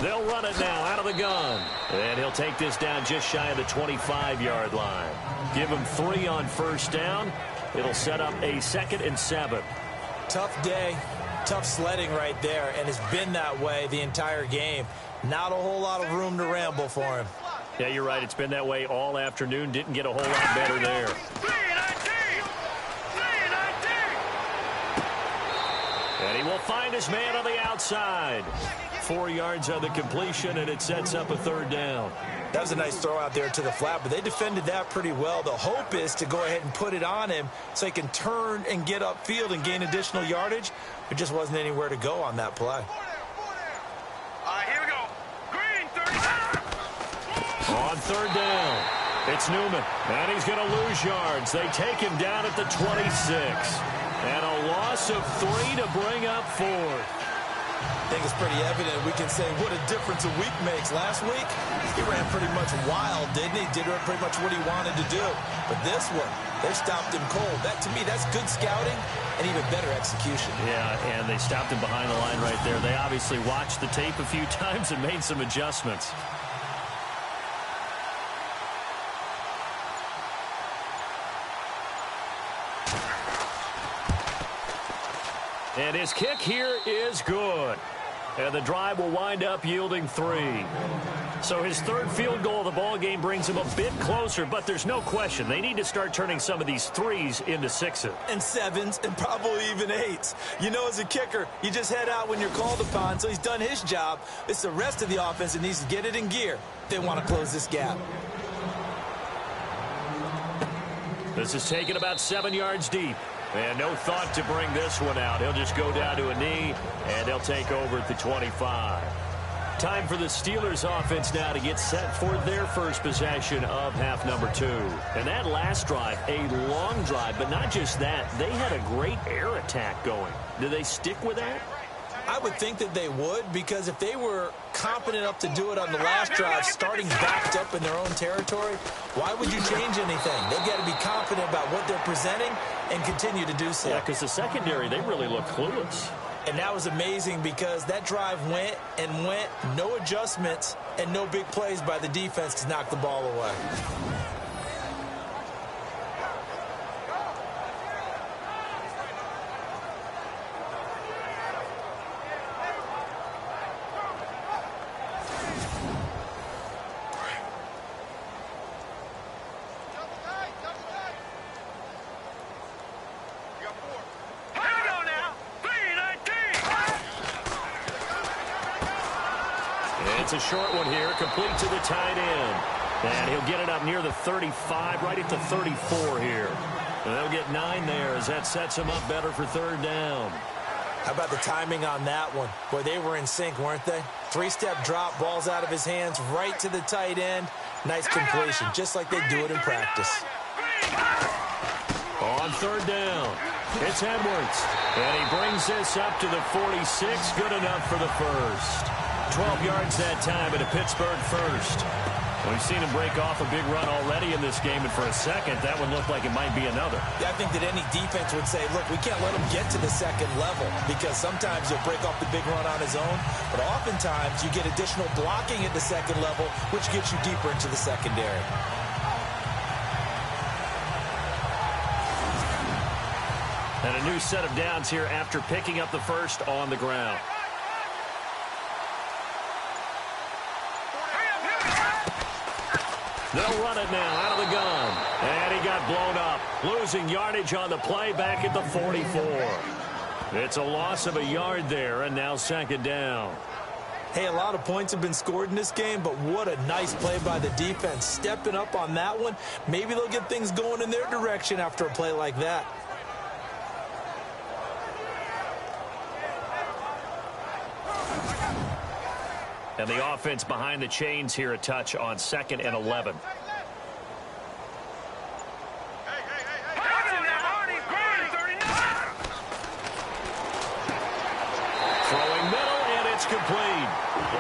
They'll run it now out of the gun. And he'll take this down just shy of the 25-yard line. Give him 3 on first down. It'll set up a 2nd and 7. Tough day, tough sledding right there, and it's been that way the entire game. Not a whole lot of room to ramble for him. Yeah, you're right. It's been that way all afternoon. Didn't get a whole lot better there. And he will find his man on the outside. 4 yards on the completion, and it sets up a third down. That was a nice throw out there to the flat, but they defended that pretty well. The hope is to go ahead and put it on him so he can turn and get upfield and gain additional yardage. There just wasn't anywhere to go on that play. All right, here we go. Green 39. On third down, it's Newman, and he's going to lose yards. They take him down at the 26. And a loss of 3 to bring up 4. I think it's pretty evident. We can say what a difference a week makes. Last week, he ran pretty much wild, didn't he? Did pretty much what he wanted to do. But this one, They've stopped him cold. That, to me, that's good scouting and even better execution. Yeah, and they stopped him behind the line right there. They obviously watched the tape a few times and made some adjustments. And his kick here is good. And the drive will wind up yielding 3. So his third field goal of the ball game brings him a bit closer, but there's no question they need to start turning some of these 3s into 6s. And 7s and probably even 8s. You know, as a kicker, you just head out when you're called upon, so he's done his job. It's the rest of the offense that needs to get it in gear if they want to close this gap. This is taken about 7 yards deep. And no thought to bring this one out. He'll just go down to a knee, and they'll take over at the 25. Time for the Steelers offense now to get set for their first possession of half number 2. And that last drive, a long drive, but not just that. They had a great air attack going. Do they stick with that? I would think that they would, because if they were competent enough to do it on the last drive, starting backed up in their own territory, why would you change anything? They've got to be confident about what they're presenting and continue to do so. Yeah, because the secondary, they really look clueless. And that was amazing because that drive went and went, no adjustments, and no big plays by the defense to knock the ball away. It's a short one here, complete to the tight end. And he'll get it up near the 35, right at the 34 here. And they'll get 9 there as that sets him up better for third down. How about the timing on that one? Boy, they were in sync, weren't they? 3-step drop, ball's out of his hands, right to the tight end. Nice completion, just like they do it in practice. On third down, it's Edwards. And he brings this up to the 46, good enough for the first. 12 yards that time at a Pittsburgh first. We've seen him break off a big run already in this game, and for a second, that would look like it might be another. Yeah, I think that any defense would say, look, we can't let him get to the second level, because sometimes he'll break off the big run on his own, but oftentimes you get additional blocking at the second level, which gets you deeper into the secondary. And a new set of downs here after picking up the first on the ground. They'll run it now out of the gun. And he got blown up. Losing yardage on the play back at the 44. It's a loss of a yard there, and now second down. Hey, a lot of points have been scored in this game, but what a nice play by the defense. Stepping up on that one. Maybe they'll get things going in their direction after a play like that. And the offense behind the chains here a touch on 2nd and 11. Throwing middle, and it's complete.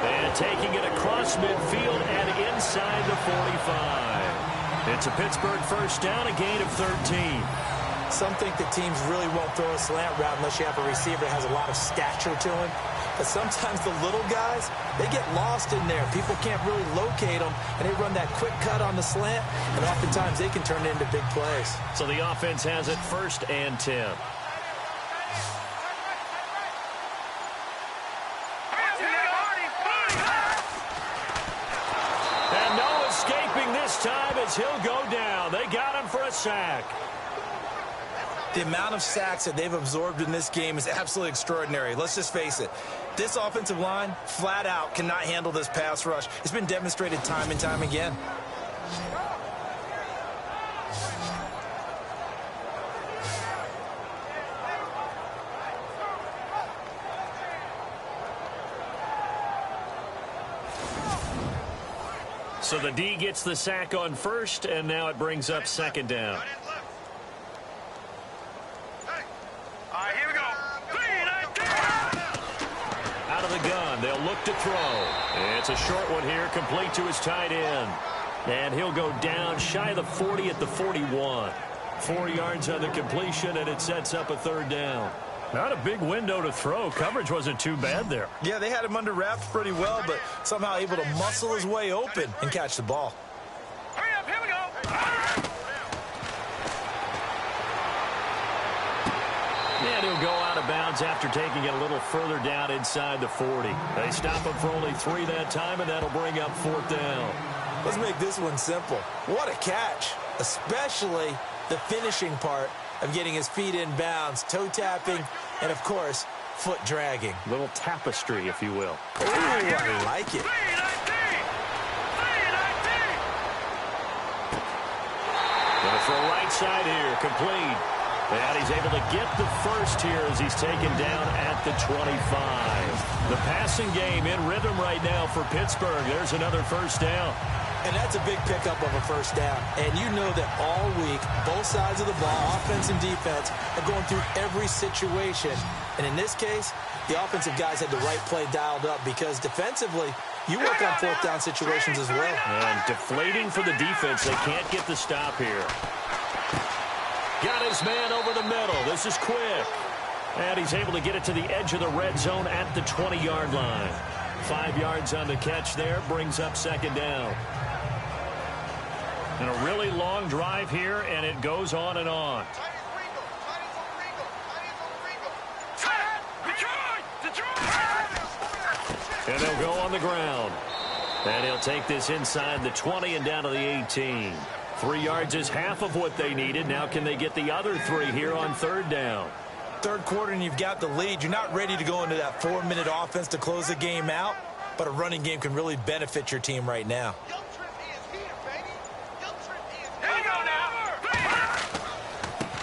And taking it across midfield and inside the 45. It's a Pittsburgh first down, a gain of 13. Some think that teams really won't throw a slant route unless you have a receiver that has a lot of stature to him. But sometimes the little guys, they get lost in there. People can't really locate them, and they run that quick cut on the slant, and oftentimes they can turn it into big plays. So the offense has it 1st and 10. And no escaping this time as he'll go down. They got him for a sack. The amount of sacks that they've absorbed in this game is absolutely extraordinary. Let's just face it. This offensive line, flat out, cannot handle this pass rush. It's been demonstrated time and time again. So the D gets the sack on first, and now it brings up second down. Out of the gun, they'll look to throw. It's a short one here, complete to his tight end. And he'll go down shy of the 40 at the 41. 4 yards on the completion, and it sets up a third down. Not a big window to throw. Coverage wasn't too bad there. Yeah, they had him under wraps pretty well, but somehow able to muscle his way open and catch the ball. Hurry up, here we go. And he'll go out of bounds after taking it a little further down inside the 40. They stop him for only 3 that time, and that'll bring up 4th down. Let's make this one simple. What a catch, especially the finishing part of getting his feet in bounds, toe tapping, and, of course, foot dragging. Little tapestry, if you will. Ooh, I like it. Going for a right side here, complete. And he's able to get the first here as he's taken down at the 25. The passing game in rhythm right now for Pittsburgh. There's another first down. And that's a big pickup of a first down. And you know that all week, both sides of the ball, offense and defense, are going through every situation. And in this case, the offensive guys had the right play dialed up because defensively, you work on 4th down situations as well. And deflating for the defense. They can't get the stop here. Got his man over the middle. This is quick. And he's able to get it to the edge of the red zone at the 20-yard line. 5 yards on the catch there. Brings up 2nd down. And a really long drive here, and it goes on and on. And they'll go on the ground. And he'll take this inside the 20 and down to the 18. 3 yards is half of what they needed. Now can they get the other 3 here on 3rd down? Third quarter and you've got the lead. You're not ready to go into that 4-minute offense to close the game out, but a running game can really benefit your team right now.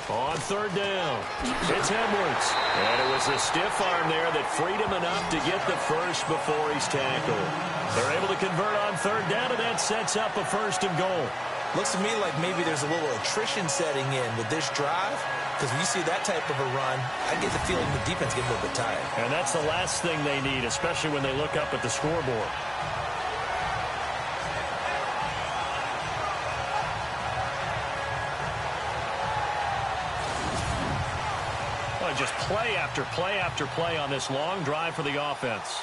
On 3rd down, it's Edwards. And it was a stiff arm there that freed him enough to get the first before he's tackled. They're able to convert on 3rd down, and that sets up a 1st and goal. Looks to me like maybe there's a little attrition setting in with this drive, because when you see that type of a run, I get the feeling the defense gets a little bit tired. And that's the last thing they need, especially when they look up at the scoreboard. Well, just play after play after play on this long drive for the offense.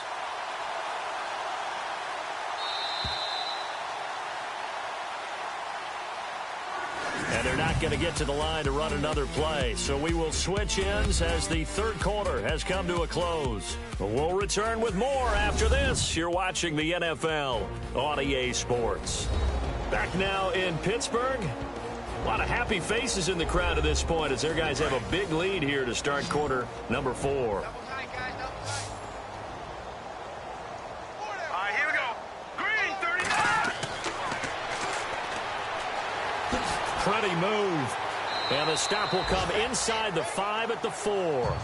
And they're not going to get to the line to run another play. So we will switch ends as the 3rd quarter has come to a close. We'll return with more after this. You're watching the NFL on EA Sports. Back now in Pittsburgh. A lot of happy faces in the crowd at this point as their guys have a big lead here to start quarter number 4. Pretty move. And the stop will come inside the 5 at the 4.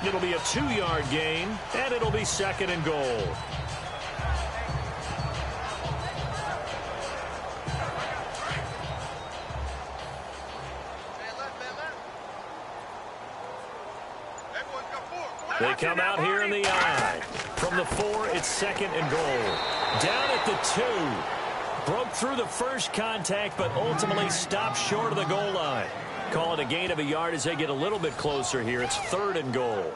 It'll be a 2-yard gain, and it'll be 2nd and goal. They come out here in the I. From the 4, it's 2nd and goal. Down at the 2. Broke through the first contact, but ultimately stopped short of the goal line. Call it a gain of a yard as they get a little bit closer here. It's 3rd and goal.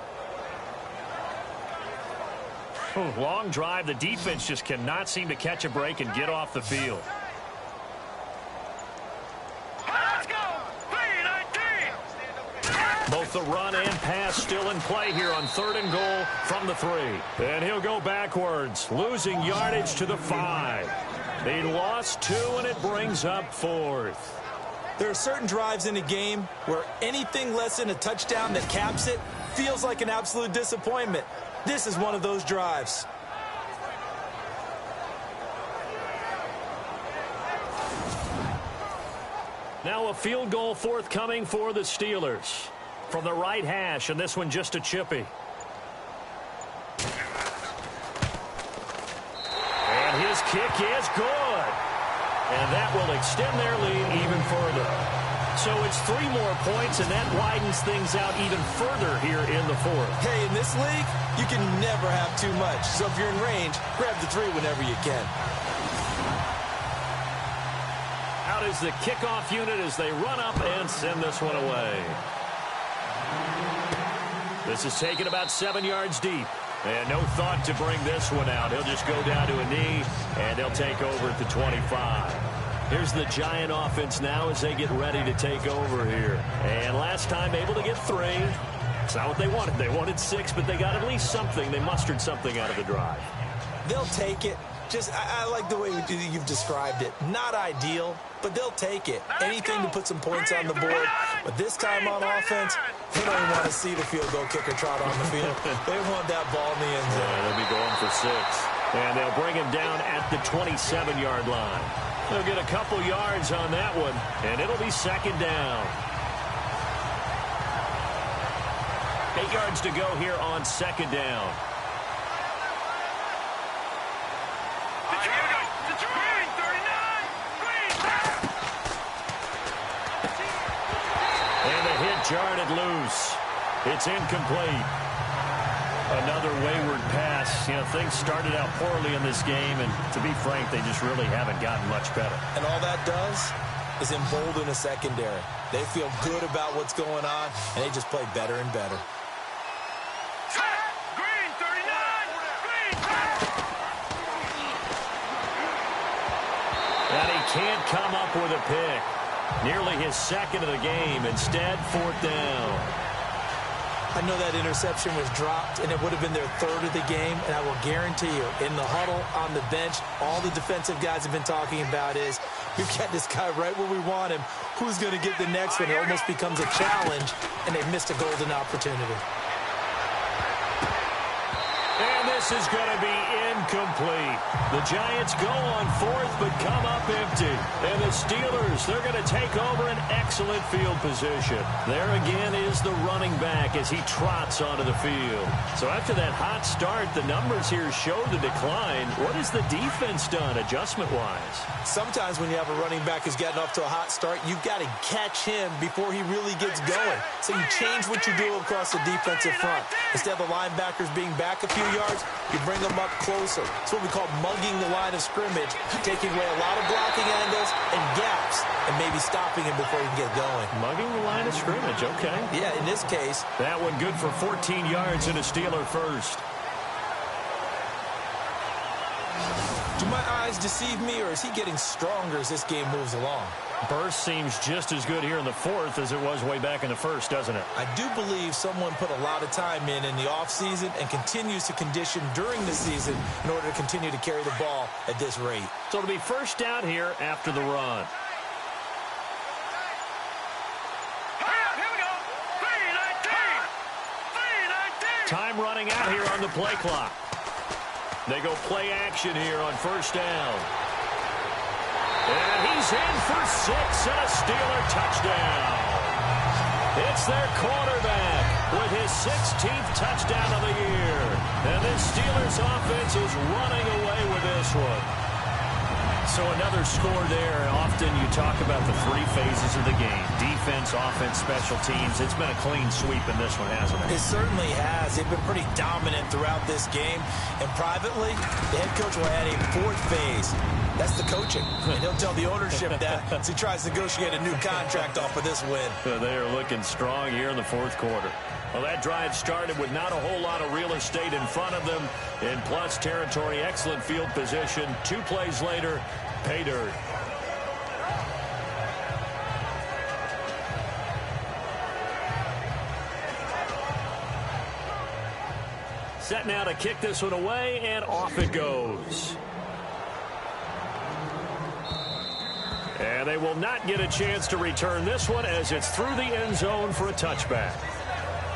Long drive. The defense just cannot seem to catch a break and get off the field. Let's go! Both the run and pass still in play here on 3rd and goal from the 3. And he'll go backwards, losing yardage to the 5. He lost 2, and it brings up 4th. There are certain drives in a game where anything less than a touchdown that caps it feels like an absolute disappointment. This is one of those drives. Now a field goal forthcoming for the Steelers. From the right hash, and this one just a chippy. And his kick is good. And that will extend their lead even further. So it's 3 more points, and that widens things out even further here in the 4th. Hey, in this league, you can never have too much. So if you're in range, grab the 3 whenever you can. Out out as the kickoff unit as they run up and send this one away. This is taken about 7 yards deep. And no thought to bring this one out. He'll just go down to a knee, and they'll take over at the 25. Here's the Giant offense now as they get ready to take over here. And last time able to get 3. It's not what they wanted. They wanted 6, but they got at least something. They mustered something out of the drive. They'll take it. I like the way you've described it. Not ideal, but they'll take it. Anything to put some points on the board. But this time on offense, they don't even want to see the field goal kicker trot on the field. They want that ball in the end zone. Yeah, they'll be going for 6. And they'll bring him down at the 27-yard line. They'll get a couple yards on that one, and it'll be 2nd down. 8 yards to go here on 2nd down. Jarred it loose. It's incomplete. Another wayward pass. You know, things started out poorly in this game, and to be frank, they just really haven't gotten much better. And all that does is embolden a secondary. They feel good about what's going on, and they just play better and better. Green, 39! Green! And he can't come up with a pick. Nearly his 2nd of the game. Instead, 4th down. I know that interception was dropped, and it would have been their 3rd of the game, and I will guarantee you, in the huddle, on the bench, all the defensive guys have been talking about is, we've got this guy right where we want him. Who's going to get the next one? It almost becomes a challenge, and they've missed a golden opportunity. And this is going to be incomplete. The Giants go on 4th, but come up empty. And the Steelers, they're going to take over an excellent field position. There again is the running back as he trots onto the field. So after that hot start, the numbers here show the decline. What has the defense done adjustment-wise? Sometimes when you have a running back who's gotten off to a hot start, you've got to catch him before he really gets going. So you change what you do across the defensive front. Instead of the linebackers being back a few yards, you bring them up closer. It's what we call mugging the line of scrimmage, taking away a lot of blocking angles and gaps, and maybe stopping him before he can get going. Mugging the line of scrimmage, okay. Yeah, in this case. That one good for 14 yards and a Steeler first. Do my eyes deceive me, or is he getting stronger as this game moves along? Burst seems just as good here in the 4th as it was way back in the 1st, doesn't it? I do believe someone put a lot of time in the offseason and continues to condition during the season in order to continue to carry the ball at this rate. So it'll be 1st down here after the run. Here we go! 3:19! Time running out here on the play clock. They go play action here on 1st down. And he's in for 6 and a Steeler touchdown. It's their quarterback with his 16th touchdown of the year. And this Steelers offense is running away with this one. So another score there. Often you talk about the 3 phases of the game. Defense, offense, special teams. It's been a clean sweep in this one, hasn't it? It certainly has. They've been pretty dominant throughout this game. And privately, the head coach will add a 4th phase. That's the coaching. And he'll tell the ownership that as he tries to negotiate a new contract off of this win. They are looking strong here in the 4th quarter. Well, that drive started with not a whole lot of real estate in front of them. In plus territory, excellent field position. 2 plays later, pay dirt. Set now to kick this one away, and off it goes. And they will not get a chance to return this one as it's through the end zone for a touchback.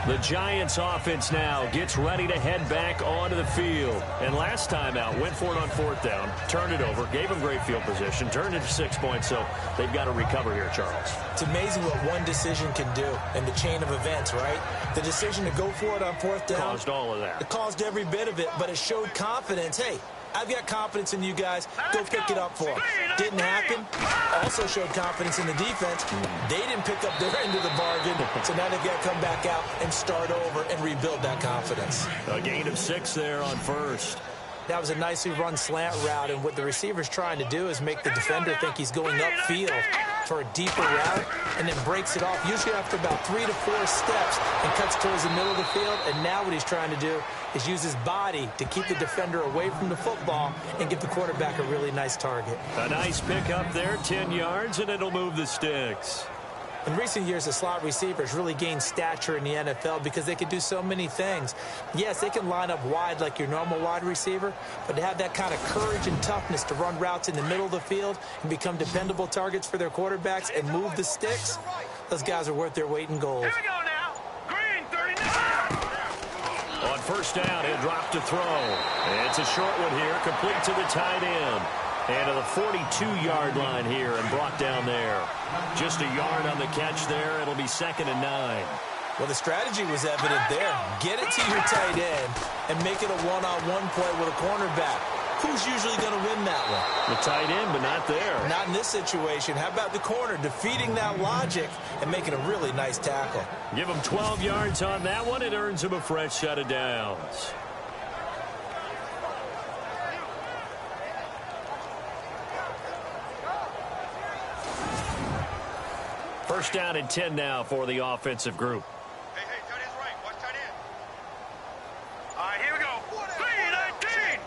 The Giants offense now gets ready to head back onto the field. And last time out, went for it on 4th down, turned it over, gave them great field position, turned it to 6 points, so they've got to recover here, Charles. It's amazing what one decision can do in the chain of events, right? The decision to go for it on 4th down. Caused all of that. It caused every bit of it, but it showed confidence. Hey, I've got confidence in you guys. Go pick it up for them. Didn't happen. Also showed confidence in the defense. They didn't pick up their end of the bargain, so now they've got to come back out and start over and rebuild that confidence. A gain of 6 there on 1st. That was a nicely run slant route, and what the receiver's trying to do is make the defender think he's going upfield for a deeper route, and then breaks it off, usually after about 3 to 4 steps, and cuts towards the middle of the field. And now what he's trying to do is use his body to keep the defender away from the football and give the quarterback a really nice target. A nice pick up there, 10 yards, and it'll move the sticks. In recent years, the slot receivers really gained stature in the NFL because they can do so many things. Yes, they can line up wide like your normal wide receiver, but to have that kind of courage and toughness to run routes in the middle of the field and become dependable targets for their quarterbacks and move the sticks, those guys are worth their weight in gold. Here we go now. Green, 39. On first down, he'll drop to throw. It's a short one here, complete to the tight end. And to the 42-yard line here and brought down there. Just a yard on the catch there. It'll be 2nd and 9. Well, the strategy was evident there. Get it to your tight end and make it a one-on-one play with a cornerback. Who's usually going to win that one? The tight end, but not there. Not in this situation. How about the corner defeating that logic and making a really nice tackle? Give him 12 yards on that one. It earns him a fresh set of downs. First down and 10 now for the offensive group. Hey, tight end's right. Watch tight end. All right, here we go. 3-19.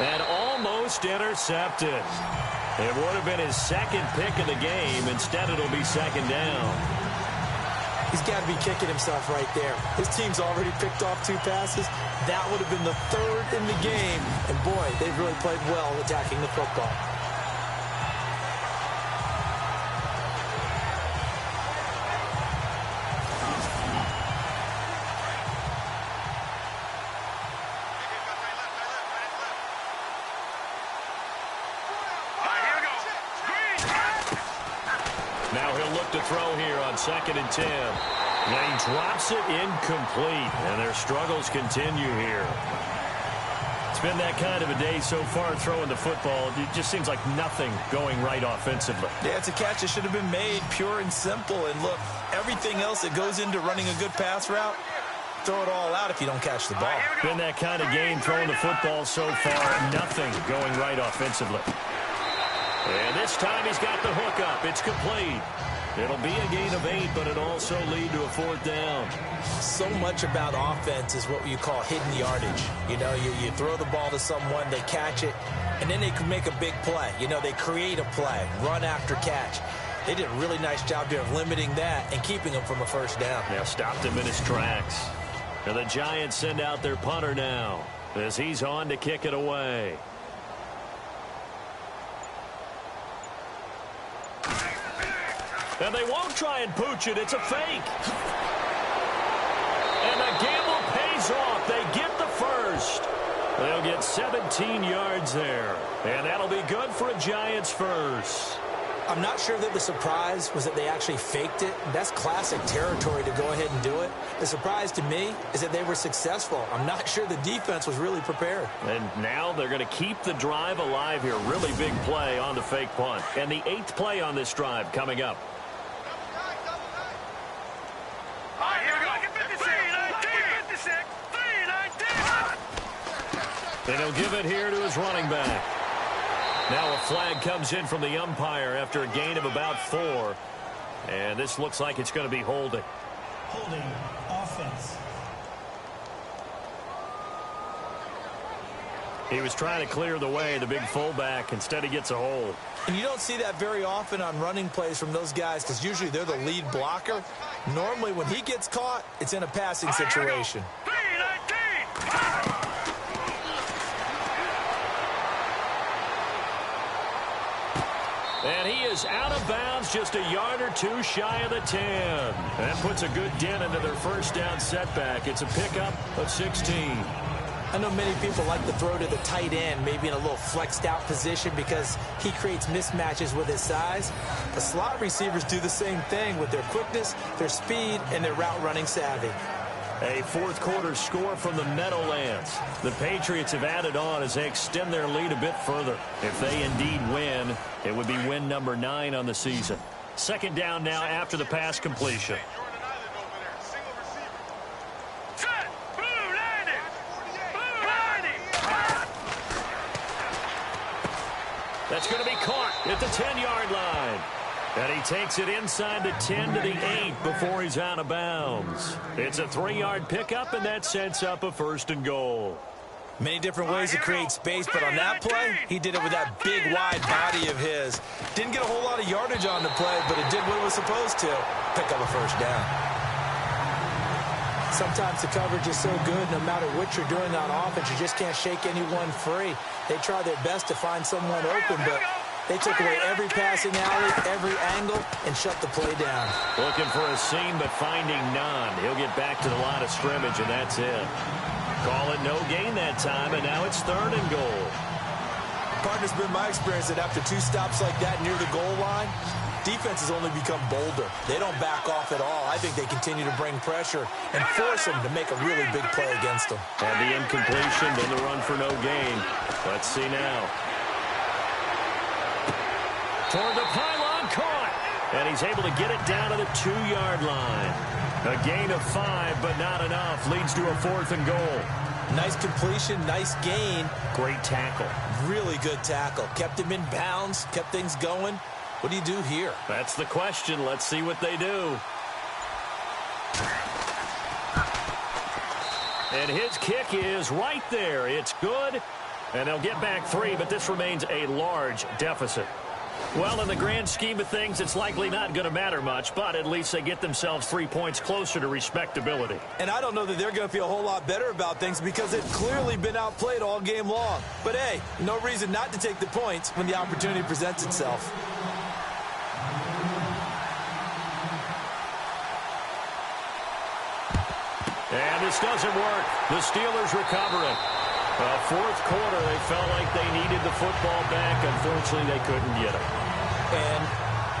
3-19. And almost intercepted. It would have been his second pick of the game. Instead, it'll be 2nd down. He's got to be kicking himself right there. His team's already picked off 2 passes. That would have been the 3rd in the game. And, boy, they've really played well attacking the football. Now he'll look to throw here on 2nd and 10. And he drops it incomplete, and their struggles continue here. It's been that kind of a day so far throwing the football. It just seems like nothing going right offensively. Yeah, it's a catch that should have been made, pure and simple. And look, everything else that goes into running a good pass route, throw it all out if you don't catch the ball. Been that kind of game throwing the football so far, nothing going right offensively. And this time he's got the hook up. It's complete. It'll be a gain of 8, but it'll also lead to a 4th down. So much about offense is what you call hidden yardage. You know, you throw the ball to someone, they catch it, and then they can make a big play. You know, they create a play, run after catch. They did a really nice job there of limiting that and keeping him from a 1st down. Yeah, stopped him in his tracks. And the Giants send out their punter now as he's on to kick it away. And they won't try and pooch it. It's a fake. And the gamble pays off. They get the first. They'll get 17 yards there. And that'll be good for a Giants first. I'm not sure that the surprise was that they actually faked it. That's classic territory to go ahead and do it. The surprise to me is that they were successful. I'm not sure the defense was really prepared. And now they're going to keep the drive alive here. Really big play on the fake punt. And the 8th play on this drive coming up. And he'll give it here to his running back. Now a flag comes in from the umpire after a gain of about 4. And this looks like it's going to be holding. Holding offense. He was trying to clear the way, the big fullback. Instead, he gets a hold. And you don't see that very often on running plays from those guys because usually they're the lead blocker. Normally, when he gets caught, it's in a passing situation. And he is out of bounds, just a yard or 2 shy of the 10. That puts a good dent into their 1st down setback. It's a pickup of 16. I know many people like to throw to the tight end, maybe in a little flexed out position because he creates mismatches with his size. The slot receivers do the same thing with their quickness, their speed, and their route running savvy. A 4th quarter score from the Meadowlands. The Patriots have added on as they extend their lead a bit further. If they indeed win, it would be win number 9 on the season. 2nd down now after the pass completion. at the 10-yard line. And he takes it inside the 10 to the 8 before he's out of bounds. It's a 3-yard pickup, and that sets up a 1st and goal. Many different ways to create space, but on that play, he did it with that big, wide body of his. Didn't get a whole lot of yardage on the play, but it did what it was supposed to. Pick up a 1st down. Sometimes the coverage is so good, no matter what you're doing on offense, you just can't shake anyone free. They try their best to find someone open, but they took away every passing alley, every angle, and shut the play down. Looking for a seam, but finding none. He'll get back to the line of scrimmage, and that's it. Call it no gain that time, and now it's 3rd and goal. Partner's been my experience that after 2 stops like that near the goal line, defenses only become bolder. They don't back off at all. I think they continue to bring pressure and force them to make a really big play against them. And the incompletion, then the run for no gain. Let's see now. Toward the pylon, caught. And he's able to get it down to the 2-yard line. A gain of 5, but not enough. Leads to a 4th and goal. Nice completion, nice gain. Great tackle. Really good tackle. Kept him in bounds, kept things going. What do you do here? That's the question. Let's see what they do. And his kick is right there. It's good. And they'll get back 3, but this remains a large deficit. Well, in the grand scheme of things, it's likely not going to matter much, but at least they get themselves 3 points closer to respectability. And I don't know that they're going to feel a whole lot better about things because they've clearly been outplayed all game long. But, hey, no reason not to take the points when the opportunity presents itself. And this doesn't work. The Steelers recover it. 4th quarter, they felt like they needed the football back. Unfortunately, they couldn't get it. And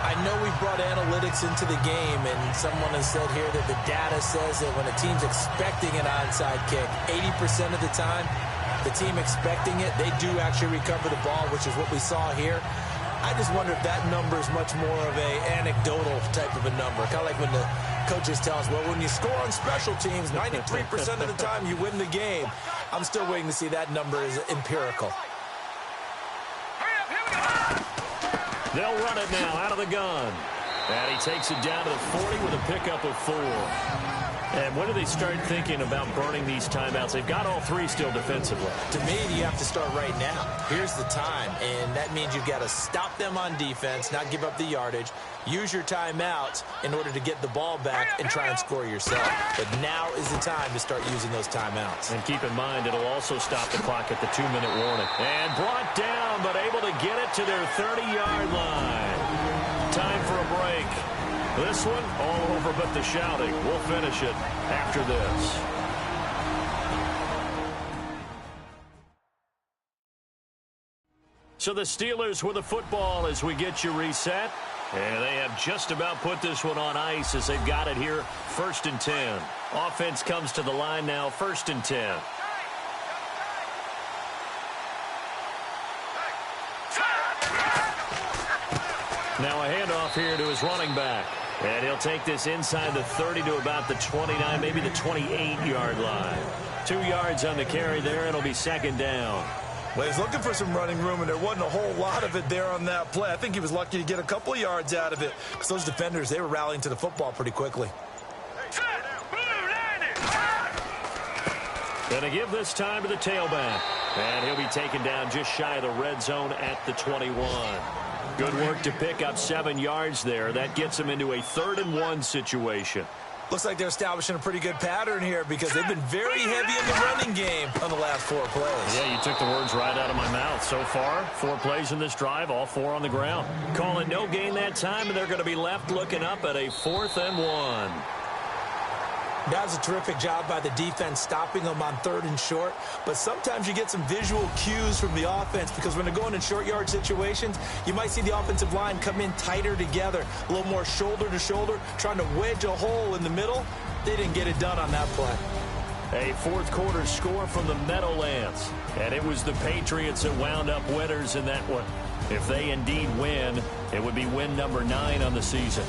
I know we've brought analytics into the game, and someone has said here that the data says that when a team's expecting an onside kick, 80% of the time, the team expecting it, they do actually recover the ball, which is what we saw here. I just wonder if that number is much more of a anecdotal type of a number. Kind of like when the coaches tell us, well, when you score on special teams, 93% of the time you win the game. I'm still waiting to see that number is empirical. They'll run it now out of the gun. And he takes it down to the 40 with a pickup of 4. And when do they start thinking about burning these timeouts? They've got all 3 still defensively. To me, you have to start right now. Here's the time, and that means you've got to stop them on defense, not give up the yardage, use your timeouts in order to get the ball back and try and score yourself. But now is the time to start using those timeouts. And keep in mind, it'll also stop the clock at the 2-minute warning. And brought down, but able to get it to their 30-yard line. Time for a break. This one, all over but the shouting. We'll finish it after this. So the Steelers with the football as we get you reset. And they have just about put this one on ice as they've got it here. 1st and 10. Offense comes to the line now. 1st and 10. Now a handoff here to his running back. And he'll take this inside the 30 to about the 29, maybe the 28-yard line. 2 yards on the carry there. It'll be 2nd down. Well, he's looking for some running room, and there wasn't a whole lot of it there on that play. I think he was lucky to get a couple of yards out of it because those defenders, they were rallying to the football pretty quickly. Gonna give this time to the tailback. And he'll be taken down just shy of the red zone at the 21. Good work to pick up 7 yards there. That gets him into a 3rd and 1 situation. Looks like they're establishing a pretty good pattern here because they've been very heavy in the running game on the last 4 plays. Yeah, you took the words right out of my mouth. So far, 4 plays in this drive, all 4 on the ground. Calling no gain that time, and they're going to be left looking up at a 4th and 1. That was a terrific job by the defense stopping them on 3rd and short. But sometimes you get some visual cues from the offense because when they're going in short yard situations, you might see the offensive line come in tighter together, a little more shoulder to shoulder, trying to wedge a hole in the middle. They didn't get it done on that play. A 4th quarter score from the Meadowlands. And it was the Patriots that wound up winners in that one. If they indeed win, it would be win number 9 on the season.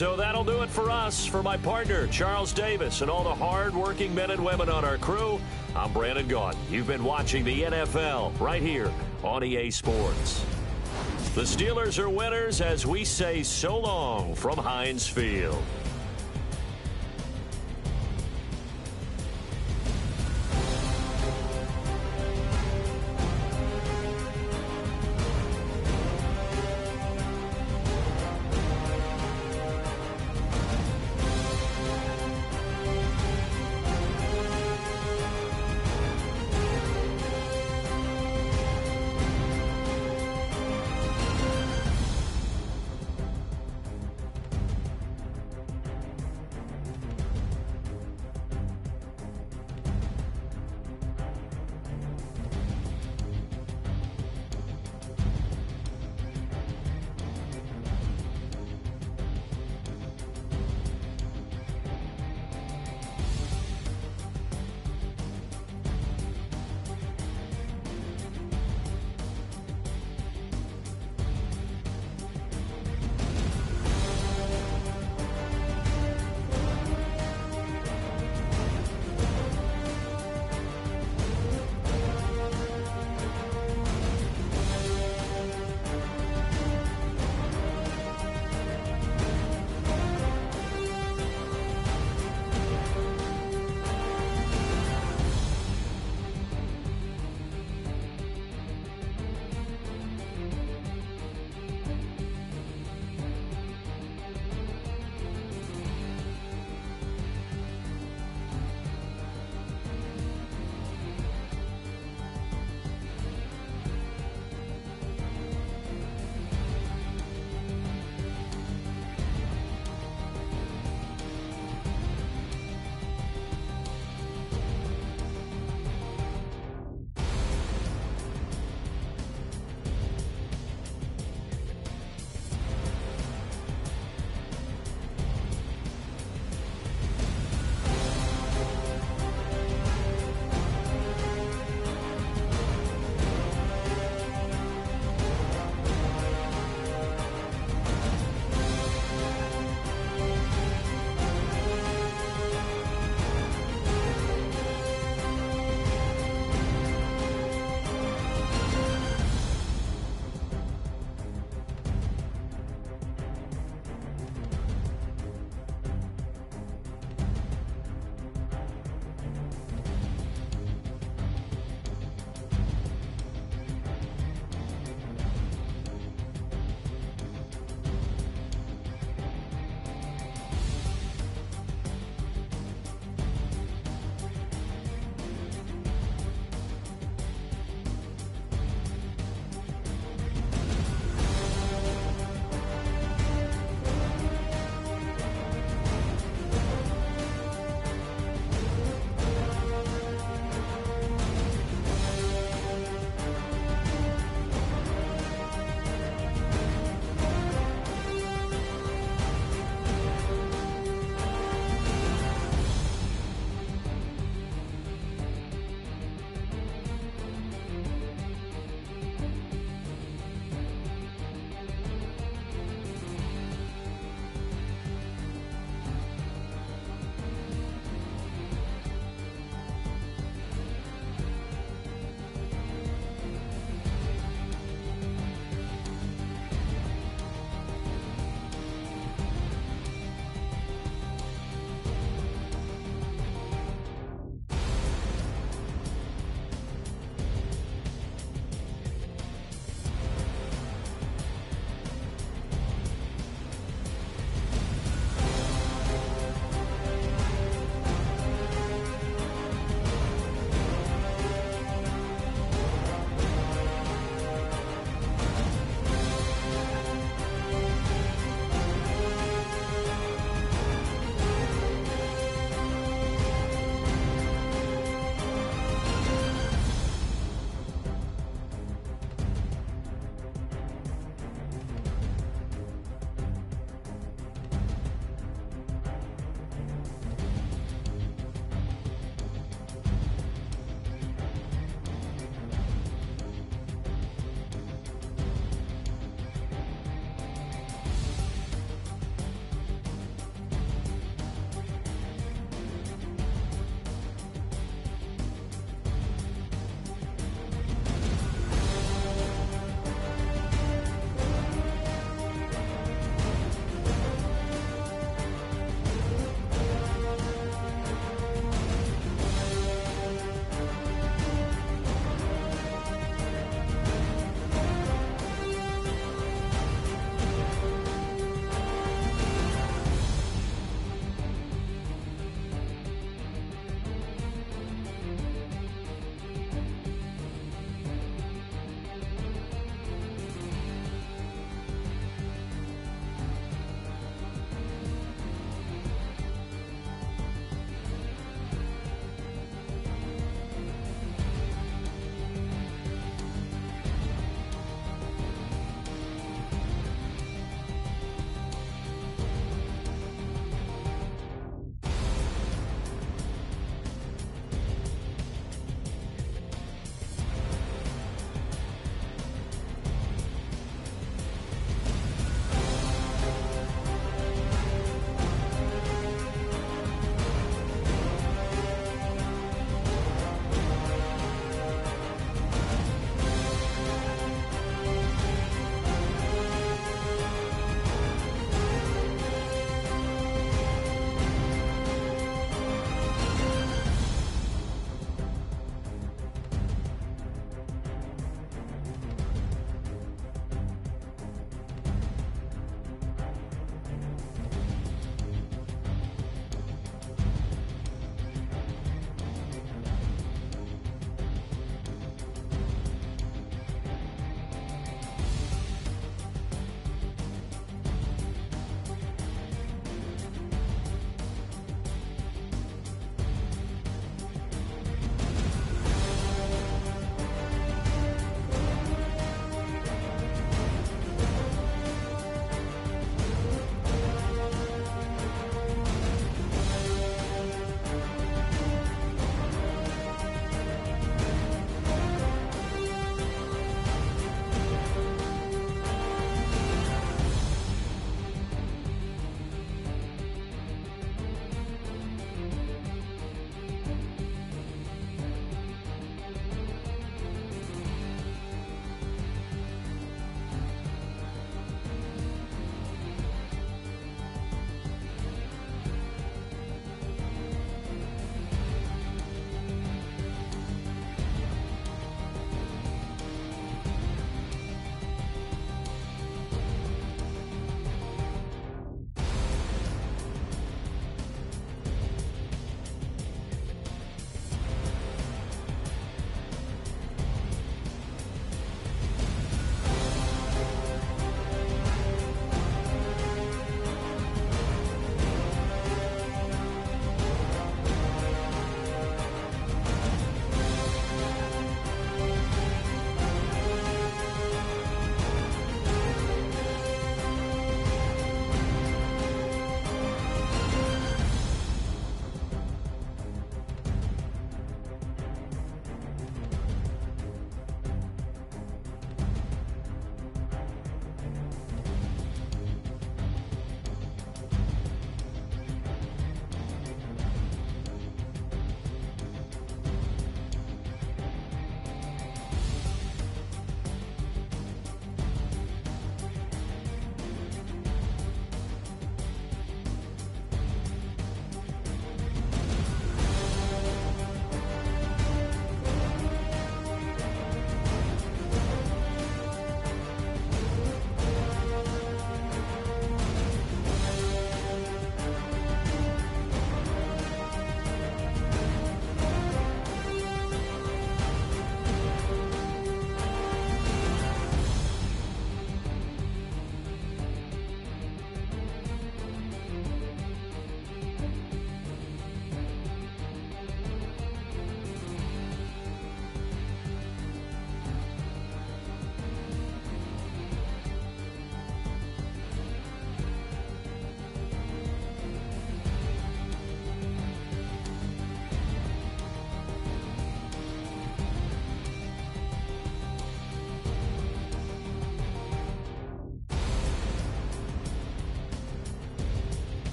So that'll do it for us. For my partner, Charles Davis, and all the hard-working men and women on our crew, I'm Brandon Gaudin. You've been watching the NFL right here on EA Sports. The Steelers are winners as we say so long from Heinz Field.